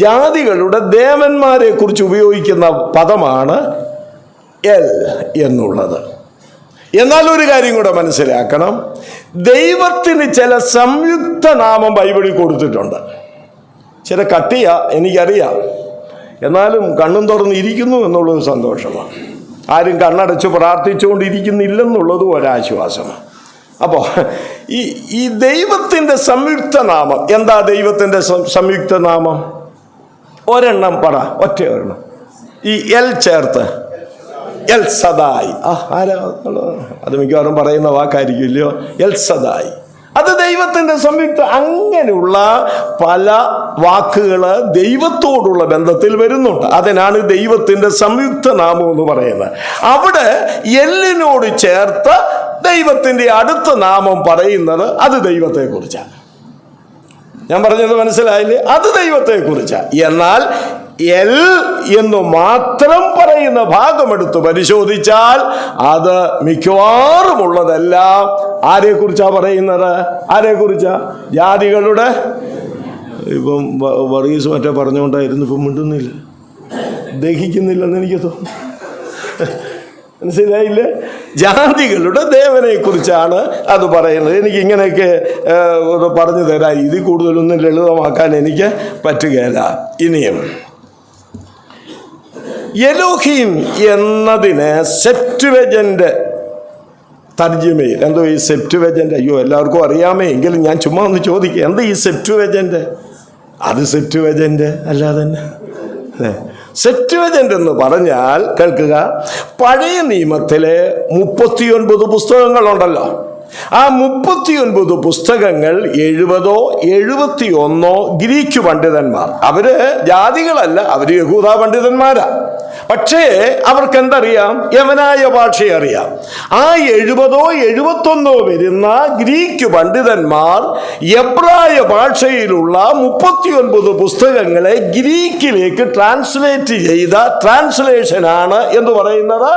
ജാതികളുടെ ദേവന്മാരെ കുറിച്ച് ഉപയോഗിക്കുന്ന പദമാണ് എൽ എന്നുള്ളത്. എന്നാൽ ഒരു കാര്യം കൂടെ മനസ്സിലാക്കണം, ദൈവത്തിന് ചില സംയുക്ത നാമം ബൈബിളിൽ കൊടുത്തിട്ടുണ്ട്. ചില കട്ടിയ എനിക്കറിയാം, എന്നാലും കണ്ണും തുറന്ന് ഇരിക്കുന്നു എന്നുള്ളത് സന്തോഷമാണ്. ആരും കണ്ണടച്ച് പ്രാർത്ഥിച്ചുകൊണ്ടിരിക്കുന്നില്ലെന്നുള്ളതും ഒരാശ്വാസമാണ്. അപ്പോൾ ഈ ദൈവത്തിൻ്റെ സംയുക്ത നാമം എന്താ? ദൈവത്തിൻ്റെ സംയുക്ത നാമം ഒരെണ്ണം പറ, ഒറ്റ ഒരെണ്ണം. ഈ എൽ ചേർത്ത് എൽ സദായി. ആരാ? അത് മിക്കവാറും പറയുന്ന വാക്കായിരിക്കുമല്ലോ, എൽ സദായി. അത് ദൈവത്തിൻ്റെ സംയുക്ത. അങ്ങനെയുള്ള പല വാക്കുകൾ ദൈവത്തോടുള്ള ബന്ധത്തിൽ വരുന്നുണ്ട്. അതിനാണ് ദൈവത്തിൻ്റെ സംയുക്ത നാമം എന്ന് പറയുന്നത്. അവിടെ എല്ലിനോട് ചേർത്ത് ദൈവത്തിൻ്റെ അടുത്ത നാമം പറയുന്നത് അത് ദൈവത്തെക്കുറിച്ചാണ്. ഞാൻ പറഞ്ഞത് മനസ്സിലായില്ലേ? അത് ദൈവത്തെക്കുറിച്ചാണ്. എന്നാൽ എൽ എന്ന് മാത്രം പറയുന്ന ഭാഗമെടുത്ത് പരിശോധിച്ചാൽ അത് മിക്കവാറും ഉള്ളതെല്ലാം ആരെക്കുറിച്ചാണ് പറയുന്നത്? ആരെക്കുറിച്ചാ? ജാതികളുടെ. ഇപ്പം വർഗീസ് മറ്റേ പറഞ്ഞുകൊണ്ടായിരുന്നു, ഇപ്പം മിണ്ടുന്നില്ല, ദഹിക്കുന്നില്ലെന്ന് എനിക്ക് തോന്നുന്നു. മനസ്സിലായില്ലേ? ജാതികളുടെ ദേവനെ കുറിച്ചാണ് അത് പറയുന്നത്. എനിക്ക് ഇങ്ങനെയൊക്കെ പറഞ്ഞു തരാം, ഇതിൽ കൂടുതലൊന്നും ലളിതമാക്കാൻ എനിക്ക് പറ്റുകയില്ല. ഇനിയും എലോഹീം എന്നതിന് സെപ്റ്റുവജന്റ് തർജ്ജിമയിൽ എന്തോ ഈ സെപ്റ്റുവജന്റ്, അയ്യോ എല്ലാവർക്കും അറിയാമേ, എങ്കിലും ഞാൻ ചുമ്മാ ഒന്ന് ചോദിക്കുക, എന്താ ഈ സെപ്റ്റുവജന്റ്? അത് സെപ്റ്റുവജന്റ് അല്ലാതെ തന്നെ അല്ലേ? സെപ്റ്റുവജന്റ് എന്ന് പറഞ്ഞാൽ കേൾക്കുക, പഴയ നിയമത്തിലെ 39 പുസ്തകങ്ങളുണ്ടല്ലോ. ആ 39 പുസ്തകങ്ങൾ 70 71 ഗ്രീക്ക് പണ്ഡിതന്മാർ, അവര് ജാതികളല്ല, അവര് യഹൂദ പണ്ഡിതന്മാരാ. പക്ഷേ അവർക്ക് എന്തറിയാം? യവനായ ഭാഷ അറിയാം. ആ 70 71 വരുന്ന ഗ്രീക്ക് പണ്ഡിതന്മാർ എബ്രായ ഭാഷയിലുള്ള 39 പുസ്തകങ്ങളെ ഗ്രീക്കിലേക്ക് ട്രാൻസ്ലേറ്റ് ചെയ്ത ട്രാൻസ്ലേഷനാണ് എന്ന് പറയുന്നത്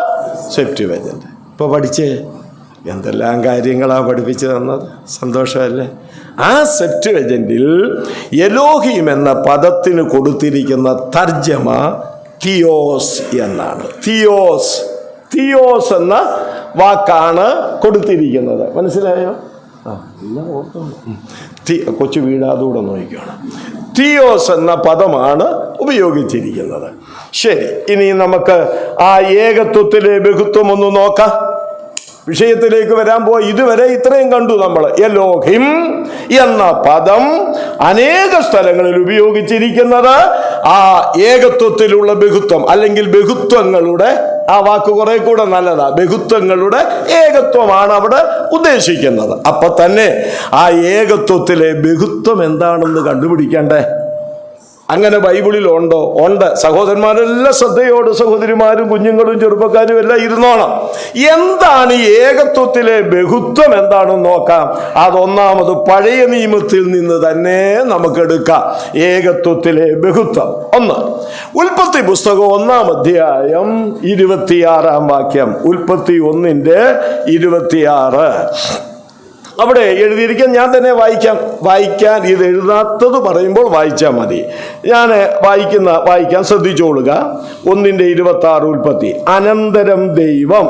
സെപ്റ്റുവജന്റ്. ഇപ്പൊ പഠിച്ചേ എന്തെല്ലാം കാര്യങ്ങളാണ് പഠിപ്പിച്ചു തന്നത്, സന്തോഷമല്ലേ? ആ സെപ്റ്റുവജന്റിൽ എലോഹീം എന്ന പദത്തിന് കൊടുത്തിരിക്കുന്ന തർജ്ജമ തിയോസ് എന്നാണ്. തിയോസ് എന്ന വാക്കാണ് കൊടുത്തിരിക്കുന്നത്. മനസ്സിലായോ? എല്ലാം ഓർക്കുന്നു. കൊച്ചു വീടാതൂടെ നോക്കിയാണ്. തിയോസ് എന്ന പദമാണ് ഉപയോഗിച്ചിരിക്കുന്നത്. ശരി, ഇനി നമുക്ക് ആ ഏകത്വത്തിലെ ബഹുത്വം ഒന്ന് നോക്കാം. വിഷയത്തിലേക്ക് വരാൻ പോയി. ഇതുവരെ ഇത്രയും കണ്ടു നമ്മൾ. എലോഹിം എന്ന പദം അനേക സ്ഥലങ്ങളിൽ ഉപയോഗിച്ചിരിക്കുന്നത് ആ ഏകത്വത്തിലുള്ള ബഹുത്വം, അല്ലെങ്കിൽ ബഹുത്വങ്ങളുടെ, ആ വാക്ക് കുറെ കൂടെ നല്ലതാ, ബഹുത്വങ്ങളുടെ ഏകത്വമാണ് അവിടെ ഉദ്ദേശിക്കുന്നത്. അപ്പൊ തന്നെ ആ ഏകത്വത്തിലെ ബഹുത്വം എന്താണെന്ന് കണ്ടുപിടിക്കണ്ടേ? അങ്ങനെ ബൈബിളിൽ ഉണ്ടോ? ഉണ്ട്. സഹോദരന്മാരെല്ലാം ശ്രദ്ധയോട്, സഹോദരിമാരും കുഞ്ഞുങ്ങളും ചെറുപ്പക്കാരും എല്ലാം ഇരുന്നോണം. എന്താണ് ഈ ഏകത്വത്തിലെ ബഹുത്വം എന്താണെന്ന് നോക്കാം. അതൊന്നാമത് പഴയ നിയമത്തിൽ നിന്ന് തന്നെ നമുക്കെടുക്കാം. ഏകത്വത്തിലെ ബഹുത്വം ഒന്ന്, ഉൽപ്പത്തി പുസ്തകം 1-ാം അധ്യായം 26-ാം വാക്യം. ഉൽപ്പത്തി 1:26 അവിടെ എഴുതിയിരിക്കാൻ ഞാൻ തന്നെ വായിക്കാൻ ഇത് എഴുതാത്തത് പറയുമ്പോൾ വായിച്ചാൽ മതി. ഞാൻ വായിക്കാൻ ശ്രദ്ധിച്ചോളുക. 1:26 ഉൽപ്പത്തി. അനന്തരം ദൈവം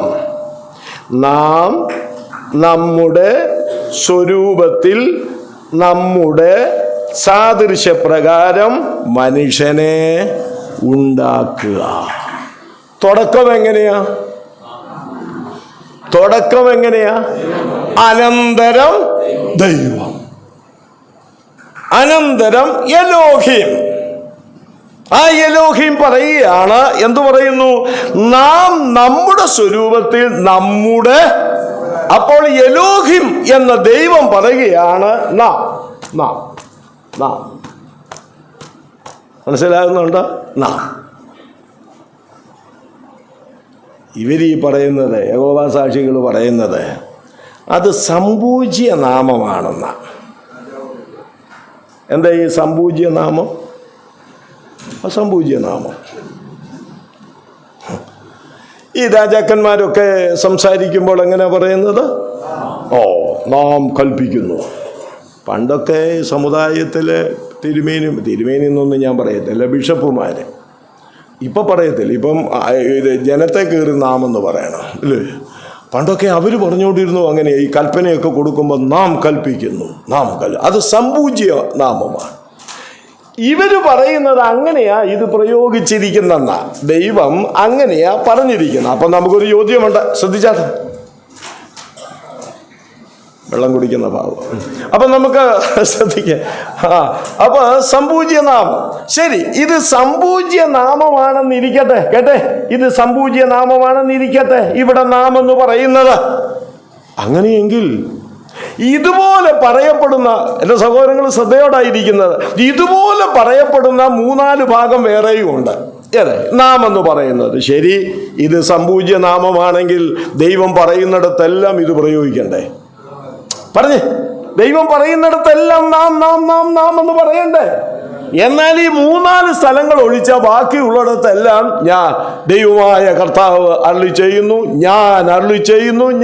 നാം നമ്മുടെ സ്വരൂപത്തിൽ നമ്മുടെ സാദൃശ്യപ്രകാരം മനുഷ്യനെ ഉണ്ടാക്കുക. തുടക്കം എങ്ങനെയാ? അനന്തരം ദൈവം, അനന്തരം എലോഹിം. ആ എലോഹിം പറയുകയാണ്, എന്തു പറയുന്നു? നാം നമ്മുടെ സ്വരൂപത്തിൽ നമ്മുടെ. അപ്പോൾ എലോഹിം എന്ന ദൈവം പറയുകയാണ് നാം. മനസ്സിലാകുന്നുണ്ടോ? നാം. ഇവരീ പറയുന്നത്, യഹോവ സാക്ഷികൾ പറയുന്നത് അത് സംപൂജ്യ നാമമാണെന്ന. എന്താ ഈ സംപൂജ്യ നാമം? അസംപൂജ്യ നാമം. ഈ രാജാക്കന്മാരൊക്കെ സംസാരിക്കുമ്പോൾ എങ്ങനെ പറയുന്നത്? നാം കൽപ്പിക്കുന്നു. പണ്ടൊക്കെ സമുദായത്തിലെ തിരുമേനി എന്നൊന്നും ഞാൻ പറയത്തില്ല, ബിഷപ്പുമാര്. ഇപ്പം പറയത്തില്ല. ഇപ്പം ജനത്തെ കയറി നാം എന്ന് പറയണം, അല്ലേ? പണ്ടൊക്കെ അവർ പറഞ്ഞുകൊണ്ടിരുന്നു അങ്ങനെ. ഈ കൽപ്പനയൊക്കെ കൊടുക്കുമ്പോൾ നാം കൽപ്പിക്കുന്നു, അത് സംപൂജ്യ നാമമാണ്. ഇവർ പറയുന്നത് അങ്ങനെയാ ഇത് പ്രയോഗിച്ചിരിക്കുന്നെന്നാ. ദൈവം അങ്ങനെയാ പറഞ്ഞിരിക്കുന്നത്. അപ്പം നമുക്കൊരു ചോദ്യമുണ്ട്, ശ്രദ്ധിച്ചാൽ. വെള്ളം കുടിക്കുന്ന ഭാവം. അപ്പം നമുക്ക് ശ്രദ്ധിക്കാം. അപ്പൊ സംപൂജ്യ നാമം. ശരി, ഇത് സംപൂജ്യ നാമമാണെന്നിരിക്കട്ടെ. കേട്ടെ, ഇത് സംപൂജ്യ നാമമാണെന്നിരിക്കട്ടെ. ഇവിടെ നാം എന്ന് പറയുന്നത്. അങ്ങനെയെങ്കിൽ ഇതുപോലെ പറയപ്പെടുന്ന, എൻ്റെ സഹോദരങ്ങൾ ശ്രദ്ധയോടായിരിക്കുന്നത്, ഇതുപോലെ പറയപ്പെടുന്ന 3-4 ഭാഗം വേറെയും ഉണ്ട്. ഏതെ? നാം എന്ന് പറയുന്നത്. ശരി, ഇത് സംപൂജ്യ നാമമാണെങ്കിൽ ദൈവം പറയുന്നിടത്തെല്ലാം ഇത് പ്രയോഗിക്കണ്ടേ? പറഞ്ഞേ, ദൈവം പറയുന്നിടത്തെല്ലാം നാം എന്ന് പറയണ്ടേ? എന്നാൽ ഈ 3-4 സ്ഥലങ്ങൾ ഒഴിച്ച ബാക്കിയുള്ളിടത്തെല്ലാം ഞാൻ ദൈവമായ കർത്താവ് അരുളി ചെയ്യുന്നു,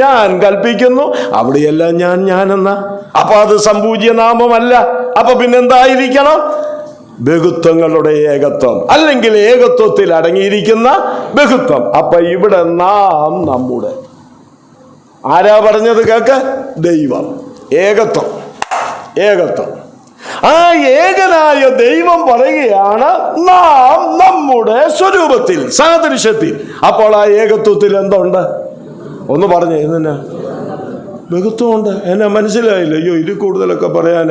ഞാൻ കൽപ്പിക്കുന്നു, അവിടെയെല്ലാം ഞാനെന്ന. അപ്പൊ അത് സംപൂജ്യ നാമമല്ല. അപ്പൊ പിന്നെന്തായിരിക്കണം? ബഹുത്വങ്ങളുടെ ഏകത്വം, അല്ലെങ്കിൽ ഏകത്വത്തിൽ അടങ്ങിയിരിക്കുന്ന ബഹുത്വം. അപ്പൊ ഇവിടെ നാം നമ്മുടെ. ആരാ പറഞ്ഞത്? കേക്ക്, ദൈവം. ഏകത്വം. ആ ഏകനായ ദൈവം പറയുകയാണ് നാം നമ്മുടെ സ്വരൂപത്തിൽ, സാദൃശ്യത്തിൽ. അപ്പോൾ ആ ഏകത്വത്തിൽ എന്തുണ്ട്? ഒന്ന് പറഞ്ഞേ. എന്നാ ബഹുത്വമുണ്ട്. എന്നെ മനസ്സിലായില്ല. അയ്യോ, ഇതിൽ കൂടുതലൊക്കെ പറയാൻ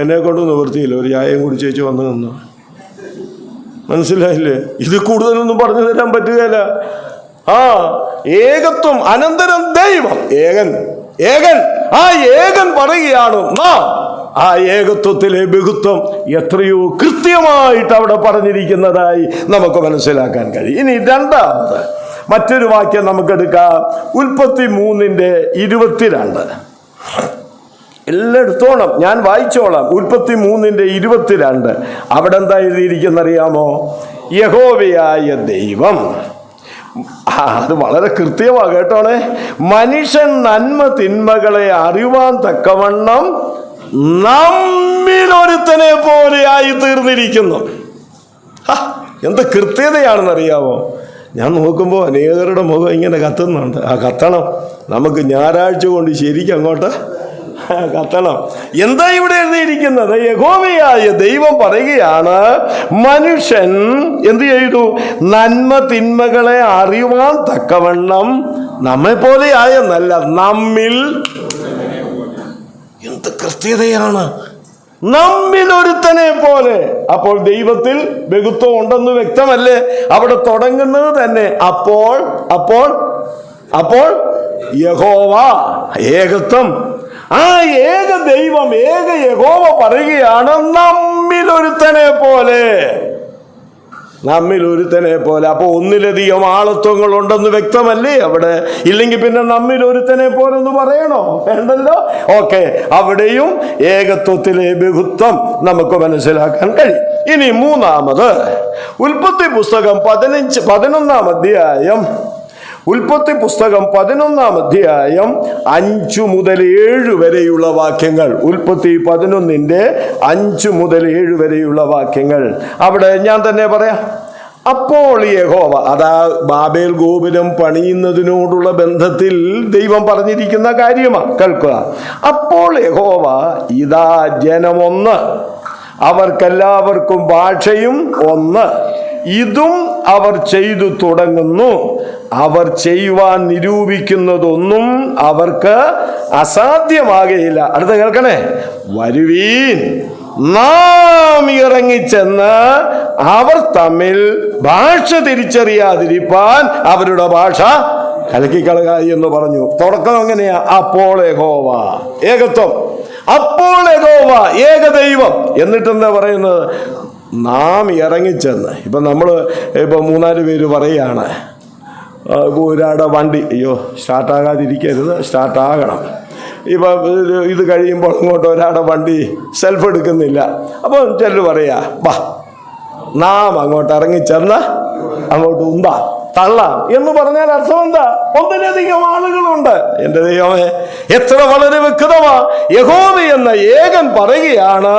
എന്നെ കൊണ്ട് നിവൃത്തിയില്ല. ഒരു ചായയും കുടിച്ചേച്ച് വന്നു നിന്നു. മനസ്സിലായില്ലേ? ഇത് കൂടുതലൊന്നും പറഞ്ഞു തരാൻ പറ്റുകയില്ല. ഏകത്വം. അനന്തരം ദൈവം. ഏകൻ. ആ ഏകൻ പറയുകയാണ് നാം. ആ ഏകത്വത്തിലെ ബഹുത്വം എത്രയോ കൃത്യമായിട്ട് അവിടെ പറഞ്ഞിരിക്കുന്നതായി നമുക്ക് മനസ്സിലാക്കാൻ കഴിയും. ഇനി രണ്ടാമത് മറ്റൊരു വാക്യം നമുക്കെടുക്കാം. ഉൽപ്പത്തി 3:22. എല്ലാം എടുത്തോണം, ഞാൻ വായിച്ചോളാം. ഉൽപ്പത്തി 3:22. അവിടെ എന്താ എഴുതിയിരിക്കുന്നറിയാമോ? യഹോവയായ ദൈവം. അത് വളരെ കൃത്യമാണ് കേട്ടോണേ. മനുഷ്യൻ നന്മ തിന്മകളെ അറിവാൻ തക്കവണ്ണം നമ്മിലൊരുത്തനെ പോലെ ആയി തീർന്നിരിക്കുന്നു. എന്ത് കൃത്യതയാണെന്നറിയാമോ? ഞാൻ നോക്കുമ്പോൾ അനേകരുടെ മുഖം ഇങ്ങനെ കത്തുന്നുണ്ട്. കത്തണം. നമുക്ക് ഞായറാഴ്ച കൊണ്ട് ശരിക്കും അങ്ങോട്ട് കത്തണം. എന്താ ഇവിടെ എഴുതിയിരിക്കുന്നത്? യഹോവയായ ദൈവം പറയുകയാണ്, മനുഷ്യൻ എന്ത് ചെയ്തു? നന്മ തിന്മകളെ അറിയുവാൻ തക്കവണ്ണം നമ്മെ പോലെ ആയെന്നല്ല, നമ്മിൽ. എന്ത് കൃത്യതയാണ്! നമ്മിൽ ഒരുത്തനെ പോലെ. അപ്പോൾ ദൈവത്തിൽ ബഹുത്വം ഉണ്ടെന്ന് വ്യക്തമല്ലേ? അവിടെ തുടങ്ങുന്നത് തന്നെ അപ്പോൾ അപ്പോൾ അപ്പോൾ യഹോവ, ഏകത്വം. ആ ഏക ദൈവം, ഏക യഹോവ പറയുകയാണ്, നമ്മിൽ ഒരുത്തനെ പോലെ. നമ്മിൽ ഒരുത്തനെ പോലെ. അപ്പൊ ഒന്നിലധികം ആളത്വങ്ങൾ ഉണ്ടെന്ന് വ്യക്തമല്ലേ അവിടെ? ഇല്ലെങ്കിൽ പിന്നെ നമ്മിൽ ഒരുത്തനെ പോലെ എന്ന് പറയണോ? വേണ്ടല്ലോ. ഓക്കെ, അവിടെയും ഏകത്വത്തിലെ ബഹുത്വം നമുക്ക് മനസ്സിലാക്കാൻ കഴിയും. ഇനി മൂന്നാമത്, ഉൽപ്പത്തി പുസ്തകം 11-ാം അധ്യായം. ഉൽപ്പത്തി പുസ്തകം 11-ാം അധ്യായം 5 മുതൽ 7 വരെയുള്ള വാക്യങ്ങൾ. ഉൽപ്പത്തി 11-ന്റെ 5 മുതൽ 7 വരെയുള്ള വാക്യങ്ങൾ. അവിടെ ഞാൻ തന്നെ പറയാം. അപ്പോൾ യഹോവ, അതാ ബാബേൽ ഗോപുരം പണിയുന്നതിനോടുള്ള ബന്ധത്തിൽ ദൈവം പറഞ്ഞിരിക്കുന്ന കാര്യമാണ്. കേൾക്കുക. അപ്പോൾ യഹോവ, ഇതാ ജനമൊന്ന്, അവർക്കെല്ലാവർക്കും ഭാഷയും ഒന്ന്, ഇതും അവർ ചെയ്തു തുടങ്ങുന്നു. അവർ ചെയ്യുവാൻ നിരൂപിക്കുന്നതൊന്നും അവർക്ക് അസാധ്യമാകയില്ല. അടുത്ത കേൾക്കണേ. വരുവീൻ, നാം ഇറങ്ങിച്ചെന്ന് അവർ തമ്മിൽ ഭാഷ തിരിച്ചറിയാതിരിപ്പാൻ അവരുടെ ഭാഷ കലക്കിക്കളക എന്ന് പറഞ്ഞു. തുടക്കം എങ്ങനെയാ? അപ്പോൾ യഹോവ, ഏകത്വം. അപ്പോൾ യഹോവ, ഏകദൈവം. എന്നിട്ടെന്താ പറയുന്നത്? നാം ഇറങ്ങിച്ചെന്ന്. ഇപ്പം നമ്മൾ ഇപ്പം 3-4 പേര് പറയുകയാണ്, ഒരാടെ വണ്ടി, അയ്യോ സ്റ്റാർട്ടാകാതിരിക്കരുത്, സ്റ്റാർട്ടാകണം. ഇപ്പം ഇത് കഴിയുമ്പോൾ അങ്ങോട്ട് ഒരാടെ വണ്ടി സെൽഫ് എടുക്കുന്നില്ല. അപ്പോൾ ചിലർ പറയാ, വാ നാം അങ്ങോട്ട് ഇറങ്ങിച്ചെന്ന് അങ്ങോട്ട് ഉന്താ തള്ളാം എന്ന് പറഞ്ഞാൽ അർത്ഥം എന്താ? ഒന്നിലധികം ആളുകളുണ്ട്. എൻ്റെ ദൈവമേ, എത്ര വളരെ വ്യക്തമാ! യഹോവ എന്ന ഏകൻ പറയുകയാണ്,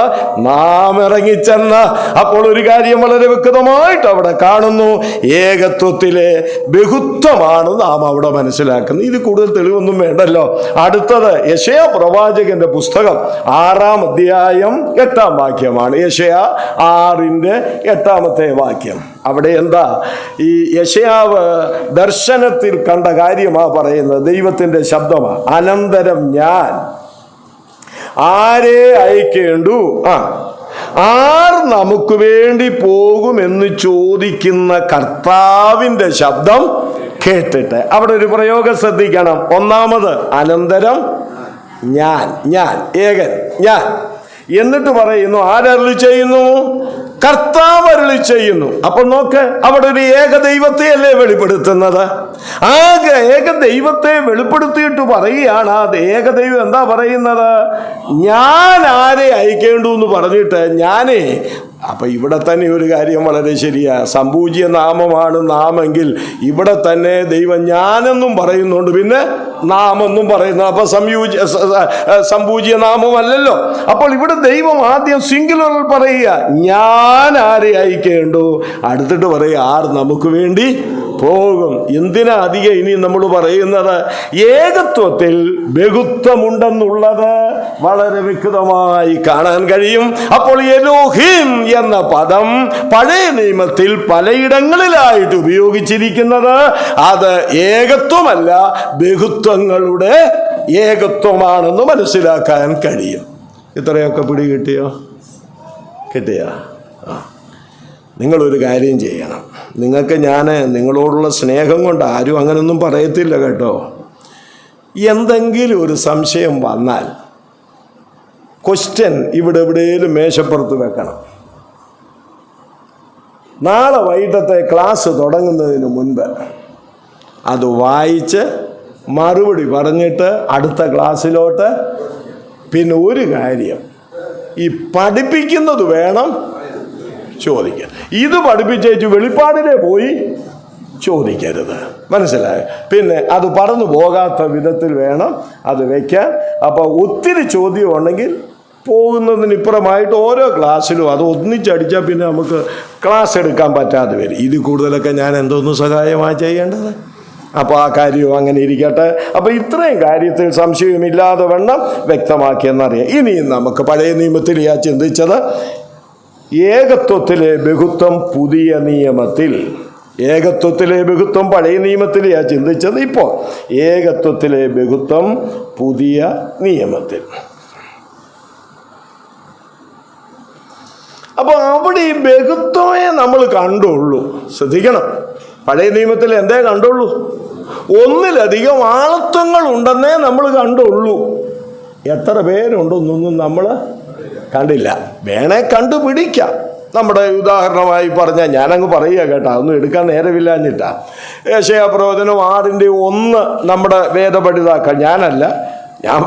നാം ഇറങ്ങിച്ചെന്ന്. അപ്പോൾ ഒരു കാര്യം വളരെ വ്യക്തമായിട്ട് അവിടെ കാണുന്നു, ഏകത്വത്തിലെ ബഹുത്വമാണ് നാം അവിടെ മനസ്സിലാക്കുന്നത്. ഇത് കൂടുതൽ തെളിവൊന്നും വേണ്ടല്ലോ. അടുത്തത് യെശയ്യാ പ്രവാചകന്റെ പുസ്തകം 6-ാം അധ്യായം 8-ാം വാക്യമാണ്. യെശയ്യാ 6-ന്റെ 8-ാമത്തെ വാക്യം. അവിടെ എന്താ? ഈ യെശയ്യാവ് ദർശനത്തിൽ കണ്ട കാര്യമാ പറയുന്നത്. ദൈവത്തിന്റെ ശബ്ദമാണ്. അനന്തരം ഞാൻ ആരെ അയക്കേണ്ടു, ആർ നമുക്ക് വേണ്ടി പോകുമെന്ന് ചോദിക്കുന്ന കർത്താവിന്റെ ശബ്ദം കേട്ടിട്ട്. അവിടെ ഒരു പ്രയോഗം ശ്രദ്ധിക്കണം. ഒന്നാമത് അനന്തരം ഞാൻ, ഞാൻ ഏകൻ, ഞാൻ. എന്നിട്ട് പറയുന്നു, ആരരുളി ചെയ്യുന്നു? കർത്താവ് അരുളി ചെയ്യുന്നു. അപ്പൊ നോക്ക്, അവിടെ ഒരു ഏകദൈവത്തെ അല്ലേ വെളിപ്പെടുത്തുന്നത്? ആ ഏകദൈവത്തെ വെളിപ്പെടുത്തിയിട്ട് പറയുകയാണ്, ആ ഏകദൈവം എന്താ പറയുന്നത്? ഞാൻ ആരെ അയക്കേണ്ടു എന്ന് പറഞ്ഞിട്ട് ഞാനേ. അപ്പൊ ഇവിടെ തന്നെ ഒരു കാര്യം വളരെ ശരിയാ. സംപൂജ്യ നാമമാണ് നാമെങ്കിൽ ഇവിടെ തന്നെ ദൈവം ഞാനെന്നും പറയുന്നുണ്ട്, പിന്നെ നാമെന്നും പറയുന്നു. അപ്പൊ സംപൂജ്യ നാമമല്ലല്ലോ. അപ്പോൾ ഇവിടെ ദൈവം ആദ്യം സിംഗുലർ പറയുക, ഞാൻ ആരെ അയക്കേണ്ടു. അടുത്തിട്ട് പറയുക, ആർ നമുക്ക് വേണ്ടി പോകും. എന്തിനാ അധികം ഇനി നമ്മൾ പറയുന്നത്? ഏകത്വത്തിൽ ബഹുത്വമുണ്ടെന്നുള്ളത് വളരെ വ്യക്തമായി കാണാൻ കഴിയും. അപ്പോൾ എലോഹിം എന്ന പദം പഴയ നിയമത്തിൽ പലയിടങ്ങളിലായിട്ട് ഉപയോഗിച്ചിരിക്കുന്നത് അത് ഏകത്വമല്ല, ബഹുത്വങ്ങളുടെ ഏകത്വമാണെന്ന് മനസ്സിലാക്കാൻ കഴിയും. ഇത്രയൊക്കെ പിടി കിട്ടിയോ? നിങ്ങളൊരു കാര്യം ചെയ്യണം. നിങ്ങൾക്ക് ഞാൻ നിങ്ങളോടുള്ള സ്നേഹം കൊണ്ട് ആരും അങ്ങനൊന്നും പറയത്തില്ല കേട്ടോ. എന്തെങ്കിലും ഒരു സംശയം വന്നാൽ ക്വസ്റ്റ്യൻ ഇവിടെ എവിടെയെങ്കിലും മേശപ്പുറത്ത് വെക്കണം. നാളെ വൈകിട്ടത്തെ ക്ലാസ് തുടങ്ങുന്നതിന് മുൻപ് അത് വായിച്ച് മറുപടി പറഞ്ഞിട്ട് അടുത്ത ക്ലാസ്സിലോട്ട്. പിന്നെ ഒരു കാര്യം, ഈ പഠിപ്പിക്കുന്നത് വേണം ചോദിക്കാൻ. ഇത് പഠിപ്പിച്ചേച്ച് വെളിപ്പാടിനെ പോയി ചോദിക്കരുത്. മനസ്സിലായോ? പിന്നെ അത് പറന്നു പോകാത്ത വിധത്തിൽ വേണം അത് വയ്ക്കാൻ. അപ്പോൾ ഒത്തിരി ചോദ്യം ഉണ്ടെങ്കിൽ പോകുന്നതിനിപ്പുറമായിട്ട് ഓരോ ക്ലാസ്സിലും അത് ഒന്നിച്ചടിച്ചാൽ പിന്നെ നമുക്ക് ക്ലാസ് എടുക്കാൻ പറ്റാതെ വരും. ഇതിൽ കൂടുതലൊക്കെ ഞാൻ എന്തോന്ന് സഹായമായി ചെയ്യേണ്ടത്? അപ്പോൾ ആ കാര്യവും അങ്ങനെ ഇരിക്കട്ടെ. അപ്പോൾ ഇത്രയും കാര്യത്തിൽ സംശയമില്ലാതെ വേണം വ്യക്തമാക്കിയെന്നറിയാം. ഇനിയും നമുക്ക് പഴയ നിയമത്തിൽ ചിന്തിച്ചത് ഏകത്വത്തിലെ ബഹുത്വം പുതിയ നിയമത്തിൽ, ഏകത്വത്തിലെ ബഹുത്വം പഴയ നിയമത്തിൽ ചിന്തിച്ചത്, ഇപ്പോൾ ഏകത്വത്തിലെ ബഹുത്വം പുതിയ നിയമത്തിൽ. അപ്പോൾ അവിടെ ഈ ബഹുത്വമേ നമ്മൾ കണ്ടുള്ളൂ. ശ്രദ്ധിക്കണം, പഴയ നിയമത്തിൽ എന്തേ കണ്ടുള്ളൂ? ഒന്നിലധികം ആളത്വങ്ങൾ ഉണ്ടെന്നേ നമ്മൾ കണ്ടുള്ളൂ. എത്ര പേരുണ്ടെന്നൊന്നും നമ്മൾ കണ്ടില്ല. വേണേ കണ്ടുപിടിക്കാം. നമ്മുടെ ഉദാഹരണമായി പറഞ്ഞാൽ ഞാനങ്ങ് പറയുക കേട്ടോ, അതൊന്നും എടുക്കാൻ നേരമില്ലാഞ്ഞിട്ടാ. യെശയ്യാപ്രവചനം 6:1 നമ്മുടെ വേദപഠിതാക്കൾ, ഞാനല്ല, ഞാൻ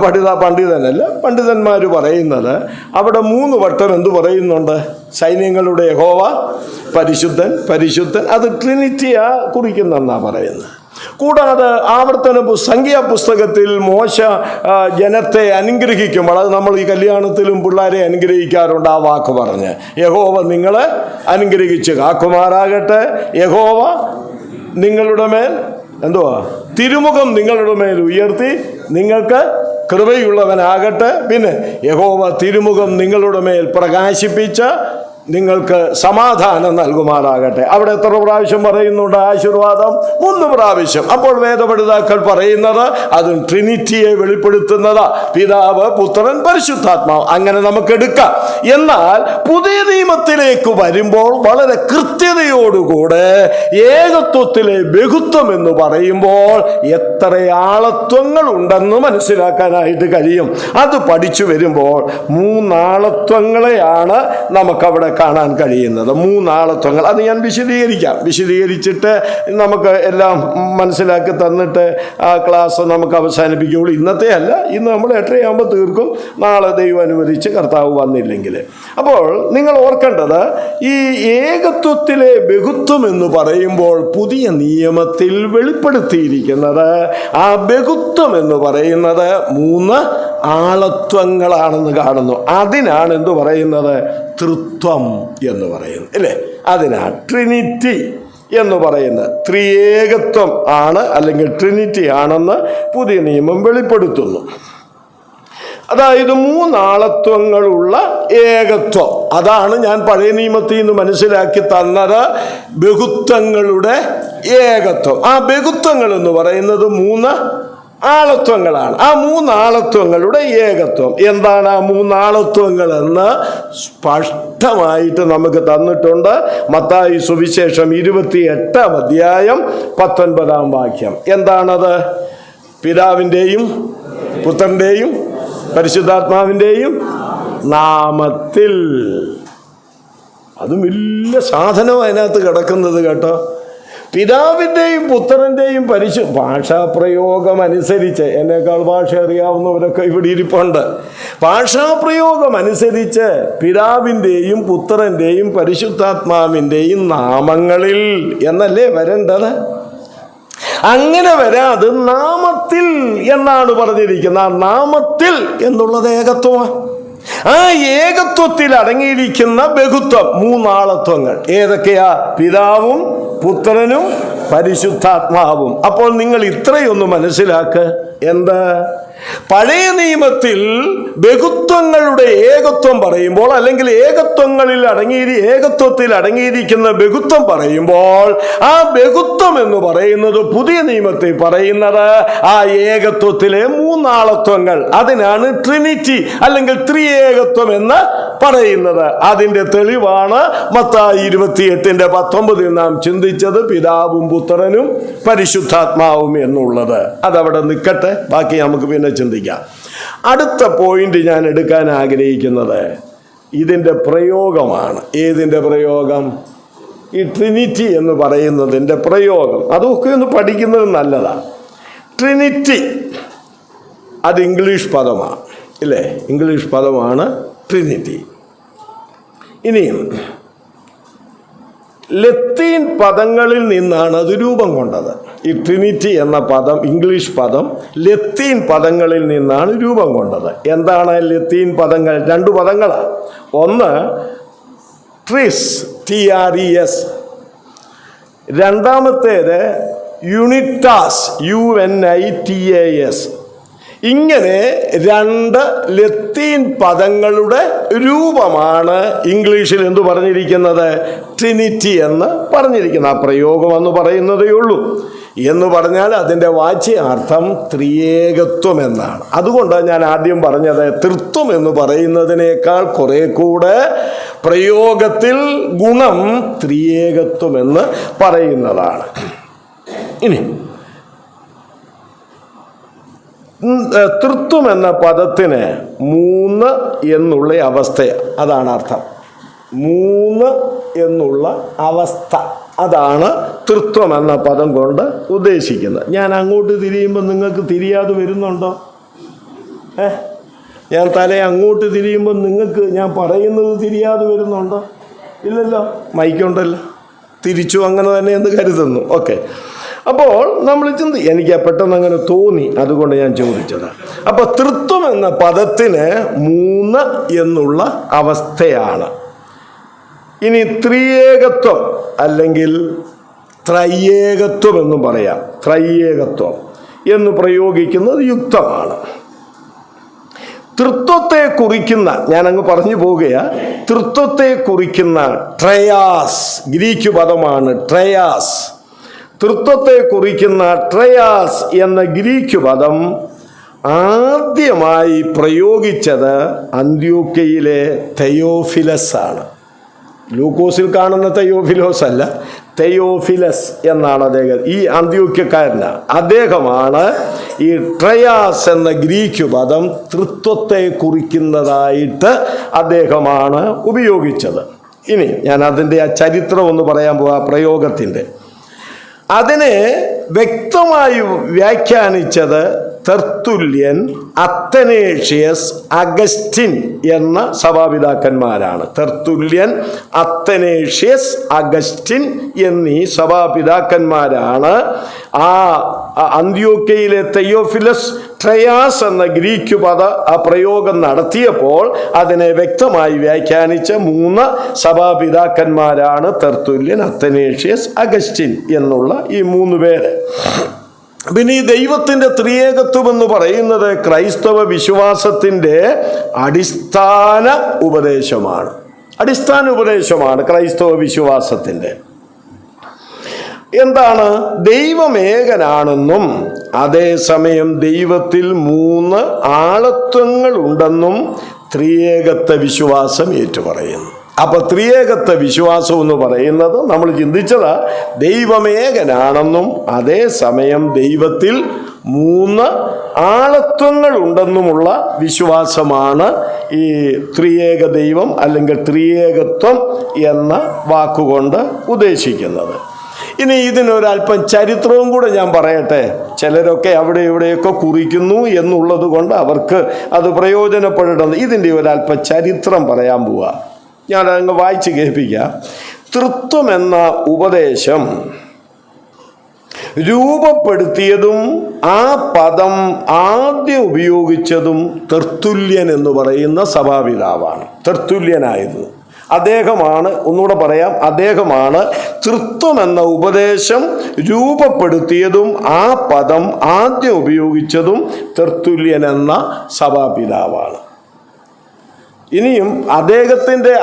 പണ്ഡിതനല്ല, പണ്ഡിതന്മാർ പറയുന്നത് അവിടെ 3 വട്ടം എന്തു പറയുന്നുണ്ട്? സൈന്യങ്ങളുടെ യഹോവ പരിശുദ്ധൻ, പരിശുദ്ധൻ. അത് ട്രിനിറ്റിയാ കുറിക്കുന്നെന്നാണ് പറയുന്നത്. കൂടാതെ സംഖ്യാപുസ്തകത്തിൽ മോശ ജനത്തെ അനുഗ്രഹിക്കുമ്പോൾ, അത് നമ്മൾ ഈ കല്യാണത്തിലും പിള്ളേരെ അനുഗ്രഹിക്കാറുണ്ട്, ആ വാക്ക് പറഞ്ഞ്, യഹോവ നിങ്ങളെ അനുഗ്രഹിച്ച് കാക്കുമാറാകട്ടെ, യഹോവ നിങ്ങളുടെ മേൽ എന്തുവാ തിരുമുഖം നിങ്ങളുടെ മേൽ ഉയർത്തി നിങ്ങൾക്ക് കൃപയുള്ളവനാകട്ടെ, പിന്നെ യഹോവ തിരുമുഖം നിങ്ങളുടെ മേൽ പ്രകാശിപ്പിച്ച് നിങ്ങൾക്ക് സമാധാനം നൽകുമാറാകട്ടെ. അവിടെ എത്ര പ്രാവശ്യം പറയുന്നുണ്ട് ആശീർവാദം? 3 പ്രാവശ്യം. അപ്പോൾ വേദപഠിതാക്കൾ പറയുന്നത് അത് ട്രിനിറ്റിയെ വെളിപ്പെടുത്തുന്നത്, പിതാവ്, പുത്രൻ, പരിശുദ്ധാത്മാവ്. അങ്ങനെ നമുക്ക് എടുക്കാം. എന്നാൽ പുതിയ നിയമത്തിലേക്ക് വരുമ്പോൾ വളരെ കൃത്യതയോടുകൂടെ ഏകത്വത്തിലെ ബഹുത്വം എന്ന് പറയുമ്പോൾ എത്ര ആളത്വങ്ങൾ ഉണ്ടെന്ന് മനസ്സിലാക്കാനായിട്ട് കഴിയും. അത് പഠിച്ചു വരുമ്പോൾ 3 ആളത്വങ്ങളെയാണ് നമുക്കവിടെ കാണാൻ കഴിയുന്നത്. 3 ആളത്വങ്ങൾ. അത് ഞാൻ വിശദീകരിച്ചിട്ട് നമുക്ക് എല്ലാം മനസ്സിലാക്കി തന്നിട്ട് ആ ക്ലാസ് നമുക്ക് അവസാനിപ്പിക്കുകയുള്ളൂ. ഇന്നത്തെ അല്ല, ഇന്ന് നമ്മൾ 8:30 തീർക്കും, നാളെ ദൈവം അനുവദിച്ച് കർത്താവ് വന്നില്ലെങ്കിൽ. അപ്പോൾ നിങ്ങൾ ഓർക്കേണ്ടത്, ഈ ഏകത്വത്തിലെ ബഹുത്വം എന്ന് പറയുമ്പോൾ പുതിയ നിയമത്തിൽ വെളിപ്പെടുത്തിയിരിക്കുന്നത്, ആ ബഹുത്വം എന്ന് പറയുന്നത് 3 ആളത്വങ്ങളാണെന്ന് കാണുന്നു. അതിനാണ് എന്തു പറയുന്നത്? തൃത്വം എന്ന് പറയുന്നത്, അല്ലേ? അതിനാണ് ട്രിനിറ്റി എന്ന് പറയുന്നത്. ത്രിയേകത്വം ആണ്, അല്ലെങ്കിൽ ട്രിനിറ്റി ആണെന്ന് പുതിയ നിയമം വെളിപ്പെടുത്തുന്നു. അതായത് 3 ആളത്വങ്ങളുള്ള ഏകത്വം. അതാണ് ഞാൻ പഴയ നിയമത്തിൽ നിന്ന് മനസ്സിലാക്കി തന്നത്, ബഹുത്വങ്ങളുടെ ഏകത്വം. ആ ബഹുത്വങ്ങൾ എന്ന് പറയുന്നത് 3 ആളത്വങ്ങളാണ്. ആ 3 ആളത്വങ്ങളുടെ ഏകത്വം. എന്താണ് ആ 3 ആളത്വങ്ങൾ എന്ന് സ്പഷ്ടമായിട്ട് നമുക്ക് തന്നിട്ടുണ്ട്. മത്തായി സുവിശേഷം 28-ാം അധ്യായം 19-ാം വാക്യം. എന്താണത്? പിതാവിൻ്റെയും പുത്രൻ്റെയും പരിശുദ്ധാത്മാവിൻ്റെയും നാമത്തിൽ. അതും വലിയ സാധനം അതിനകത്ത് കിടക്കുന്നത് കേട്ടോ. പിതാവിൻ്റെയും പുത്രൻ്റെയും ഭാഷാപ്രയോഗം അനുസരിച്ച്, എന്നേക്കാൾ ഭാഷ അറിയാവുന്നവരൊക്കെ ഇവിടെ ഇരിപ്പുണ്ട്. ഭാഷാപ്രയോഗം അനുസരിച്ച് പിതാവിൻ്റെയും പുത്രൻ്റെയും പരിശുദ്ധാത്മാവിൻ്റെയും നാമങ്ങളിൽ എന്നല്ലേ വരേണ്ടത്? അങ്ങനെ വരാതെ നാമത്തിൽ എന്നാണ് പറഞ്ഞിരിക്കുന്നത്. ആ നാമത്തിൽ എന്നുള്ളത് ഏകത്വമാണ്. ആ ഏകത്വത്തിൽ അടങ്ങിയിരിക്കുന്ന ബഹുത്വം 3 ആളത്വങ്ങൾ ഏതൊക്കെയാ? പിതാവും പുത്രനും പരിശുദ്ധാത്മാവും. അപ്പോൾ നിങ്ങൾ ഇത്രയൊന്ന് മനസ്സിലാക്ക്. എന്താ? പഴയ നിയമത്തിൽ ബഹുത്വങ്ങളുടെ ഏകത്വം പറയുമ്പോൾ, അല്ലെങ്കിൽ ഏകത്വത്തിൽ അടങ്ങിയിരിക്കുന്ന ബഹുത്വം പറയുമ്പോൾ, ആ ബഹുത്വം എന്ന് പറയുന്നത് പുതിയ നിയമത്തിൽ പറയുന്നത് ആ ഏകത്വത്തിലെ 3 ആളത്വങ്ങൾ. അതിനാണ് ട്രിനിറ്റി അല്ലെങ്കിൽ ത്രിയേകത്വം എന്ന് പറയുന്നത്. അതിന്റെ തെളിവാണ് മത്തായി 28:19 നാം ചിന്തിച്ചത്, പിതാവും പുത്രനും പരിശുദ്ധാത്മാവും എന്നുള്ളത്. അതവിടെ നിൽക്കട്ടെ, ബാക്കി നമുക്ക് പിന്നെ ചിന്തിക്കാം. അടുത്ത പോയിന്റ് ഞാൻ എടുക്കാൻ ആഗ്രഹിക്കുന്നത് ഇതിൻ്റെ പ്രയോഗമാണ്. ഏതിൻ്റെ പ്രയോഗം? ഈ ട്രിനിറ്റി എന്ന് പറയുന്നതിൻ്റെ പ്രയോഗം. അതൊക്കെ ഒന്ന് പഠിക്കുന്നത് നല്ലതാണ്. ട്രിനിറ്റി അത് ഇംഗ്ലീഷ് പദമാണ്, ഇല്ലേ? ഇംഗ്ലീഷ് പദമാണ് ട്രിനിറ്റി. ഇനിയും ലത്തീൻ പദങ്ങളിൽ നിന്നാണ് അത് രൂപം കൊണ്ടത്. ഈ ട്രിനിറ്റി എന്ന പദം, ഇംഗ്ലീഷ് പദം, ലത്തീൻ പദങ്ങളിൽ നിന്നാണ് രൂപം കൊണ്ടത്. എന്താണ് ലത്തീൻ പദങ്ങൾ? 2 പദങ്ങളാണ്. ഒന്ന് ട്രിസ്, TRES. രണ്ടാമത്തേത് യൂണിറ്റാസ്, UNITAS. ഇങ്ങനെ 2 ലത്തീൻ പദങ്ങളുടെ രൂപമാണ് ഇംഗ്ലീഷിൽ എന്ത് പറഞ്ഞിരിക്കുന്നത്? ട്രിനിറ്റി എന്ന് പറഞ്ഞിരിക്കുന്നത്. ആ പ്രയോഗം എന്ന് പറയുന്നതേ ഉള്ളൂ. എന്ന് പറഞ്ഞാൽ അതിൻ്റെ വാച്യാർത്ഥം ത്രിയേകത്വം എന്നാണ്. അതുകൊണ്ടാണ് ഞാൻ ആദ്യം പറഞ്ഞത് തൃത്വം എന്ന് പറയുന്നതിനേക്കാൾ കുറെ കൂടെ പ്രയോഗത്തിൽ ഗുണം ത്രിയേകത്വം എന്ന് പറയുന്നതാണ്. ഇനി തൃത്വം എന്ന പദത്തിന് 3 എന്നുള്ള അവസ്ഥ, അതാണ് അർത്ഥം. 3 എന്നുള്ള അവസ്ഥ, അതാണ് തൃത്വം എന്ന പദം കൊണ്ട് ഉദ്ദേശിക്കുന്നത്. ഞാൻ അങ്ങോട്ട് തിരിയുമ്പോൾ നിങ്ങൾക്ക് തിരിയാതെ വരുന്നുണ്ടോ? ഞാൻ അങ്ങോട്ട് തിരിയുമ്പോൾ നിങ്ങൾക്ക് ഞാൻ പറയുന്നത് തിരിയാതെ വരുന്നുണ്ടോ? ഇല്ലല്ലോ, മൈക്കുണ്ടല്ലോ. തിരിച്ചു അങ്ങനെ തന്നെ എന്ന് കരുതുന്നു. ഓക്കെ. അപ്പോൾ നമ്മൾ എനിക്ക് പെട്ടെന്ന് അങ്ങനെ തോന്നി, അതുകൊണ്ട് ഞാൻ ചോദിച്ചതാണ്. അപ്പോൾ തൃത്വം എന്ന പദത്തിന് 3 എന്നുള്ള അവസ്ഥയാണ്. ഇനി ത്രിയേകത്വം അല്ലെങ്കിൽ ത്രയേകത്വം എന്നും പറയാം. ത്രയേകത്വം എന്ന് പ്രയോഗിക്കുന്നത് യുക്തമാണ്. തൃത്വത്തെ കുറിക്കുന്ന, ഞാനങ്ങ് പറഞ്ഞു പോവുകയാ, തൃത്വത്തെ കുറിക്കുന്ന ട്രയാസ്, ഗ്രീക്ക് പദമാണ് ട്രയാസ്. തൃത്വത്തെ കുറിക്കുന്ന ട്രയാസ് എന്ന ഗ്രീക്ക് പദം ആദ്യമായി പ്രയോഗിച്ചത് അന്ത്യോക്യയിലെ തെയോഫിലസ് ആണ്. ലൂക്കോസിൽ കാണുന്ന തെയോഫിലോസ് അല്ല, തെയോഫിലസ് എന്നാണ് അദ്ദേഹം. ഈ അന്ത്യോക്യക്കാരനാണ്. അദ്ദേഹമാണ് ഈ ട്രയാസ് എന്ന ഗ്രീക്ക് പദം തൃത്വത്തെ കുറിക്കുന്നതായിട്ട് അദ്ദേഹമാണ് ഉപയോഗിച്ചത്. ഇനി ഞാൻ അതിൻ്റെ ആ ചരിത്രം ഒന്ന് പറയാൻ പോവാ. പ്രയോഗത്തിൻ്റെ അതിനെ വ്യക്തമായി വ്യാഖ്യാനിച്ചത് തെർത്തുല്യൻ, അത്തനേഷ്യസ്, അഗസ്റ്റിൻ എന്ന സഭാപിതാക്കന്മാരാണ്. തെർത്തുല്യൻ, അത്തനേഷ്യസ്, അഗസ്റ്റിൻ എന്നീ സഭാപിതാക്കന്മാരാണ് ആ അന്ത്യോക്യയിലെ തെയോഫിലസ് ട്രയാസ് എന്ന ഗ്രീക്ക് പദ ആ പ്രയോഗം നടത്തിയപ്പോൾ അതിനെ വ്യക്തമായി വ്യാഖ്യാനിച്ച 3 സഭാപിതാക്കന്മാരാണ് തെർത്തുല്യൻ, അത്തനേഷ്യസ്, അഗസ്റ്റിൻ എന്നുള്ള ഈ 3 പേര്. പിന്നെ ഈ ദൈവത്തിൻ്റെ ത്രിയേകത്വം എന്ന് പറയുന്നത് ക്രൈസ്തവ വിശ്വാസത്തിൻ്റെ അടിസ്ഥാന ഉപദേശമാണ് ക്രൈസ്തവ വിശ്വാസത്തിൻ്റെ. എന്താണ്? ദൈവമേകനാണെന്നും അതേസമയം ദൈവത്തിൽ 3 ആളത്വങ്ങൾ ഉണ്ടെന്നും ത്രിയേകത്വ വിശ്വാസം ഏറ്റുപറയുന്നു. അപ്പൊ ത്രിയേകത്വ വിശ്വാസം എന്ന് പറയുന്നത് നമ്മൾ ചിന്തിച്ചത് ദൈവമേകനാണെന്നും അതേസമയം ദൈവത്തിൽ 3 ആളത്വങ്ങൾ ഉണ്ടെന്നുമുള്ള വിശ്വാസമാണ് ഈ ത്രിയേക ദൈവം അല്ലെങ്കിൽ ത്രിയേകത്വം എന്ന വാക്കുകൊണ്ട് ഉദ്ദേശിക്കുന്നത്. ഇനി ഇതിനൊരല്പം ചരിത്രവും കൂടെ ഞാൻ പറയട്ടെ. ചിലരൊക്കെ അവിടെ ഇവിടെയൊക്കെ കുറിക്കുന്നു എന്നുള്ളത് കൊണ്ട് അവർക്ക് അത് പ്രയോജനപ്പെടേണ്ടത്. ഇതിൻ്റെ ഒരല്പം ചരിത്രം പറയാൻ പോവുക. ഞാനങ്ങ് വായിച്ച് കേൾപ്പിക്കാം. തൃത്വം എന്ന ഉപദേശം രൂപപ്പെടുത്തിയതും ആ പദം ആദ്യം ഉപയോഗിച്ചതും തെർത്തുല്യൻ എന്ന് പറയുന്ന സഭാപിതാവാണ്. തെർത്തുല്യനായിരുന്നു. അദ്ദേഹമാണ്, ഒന്നുകൂടെ പറയാം, അദ്ദേഹമാണ് തൃത്വം എന്ന ഉപദേശം രൂപപ്പെടുത്തിയതും ആ പദം ആദ്യം ഉപയോഗിച്ചതും തെർത്തുല്യൻ എന്ന സഭാപിതാവാണ്. ഇനിയും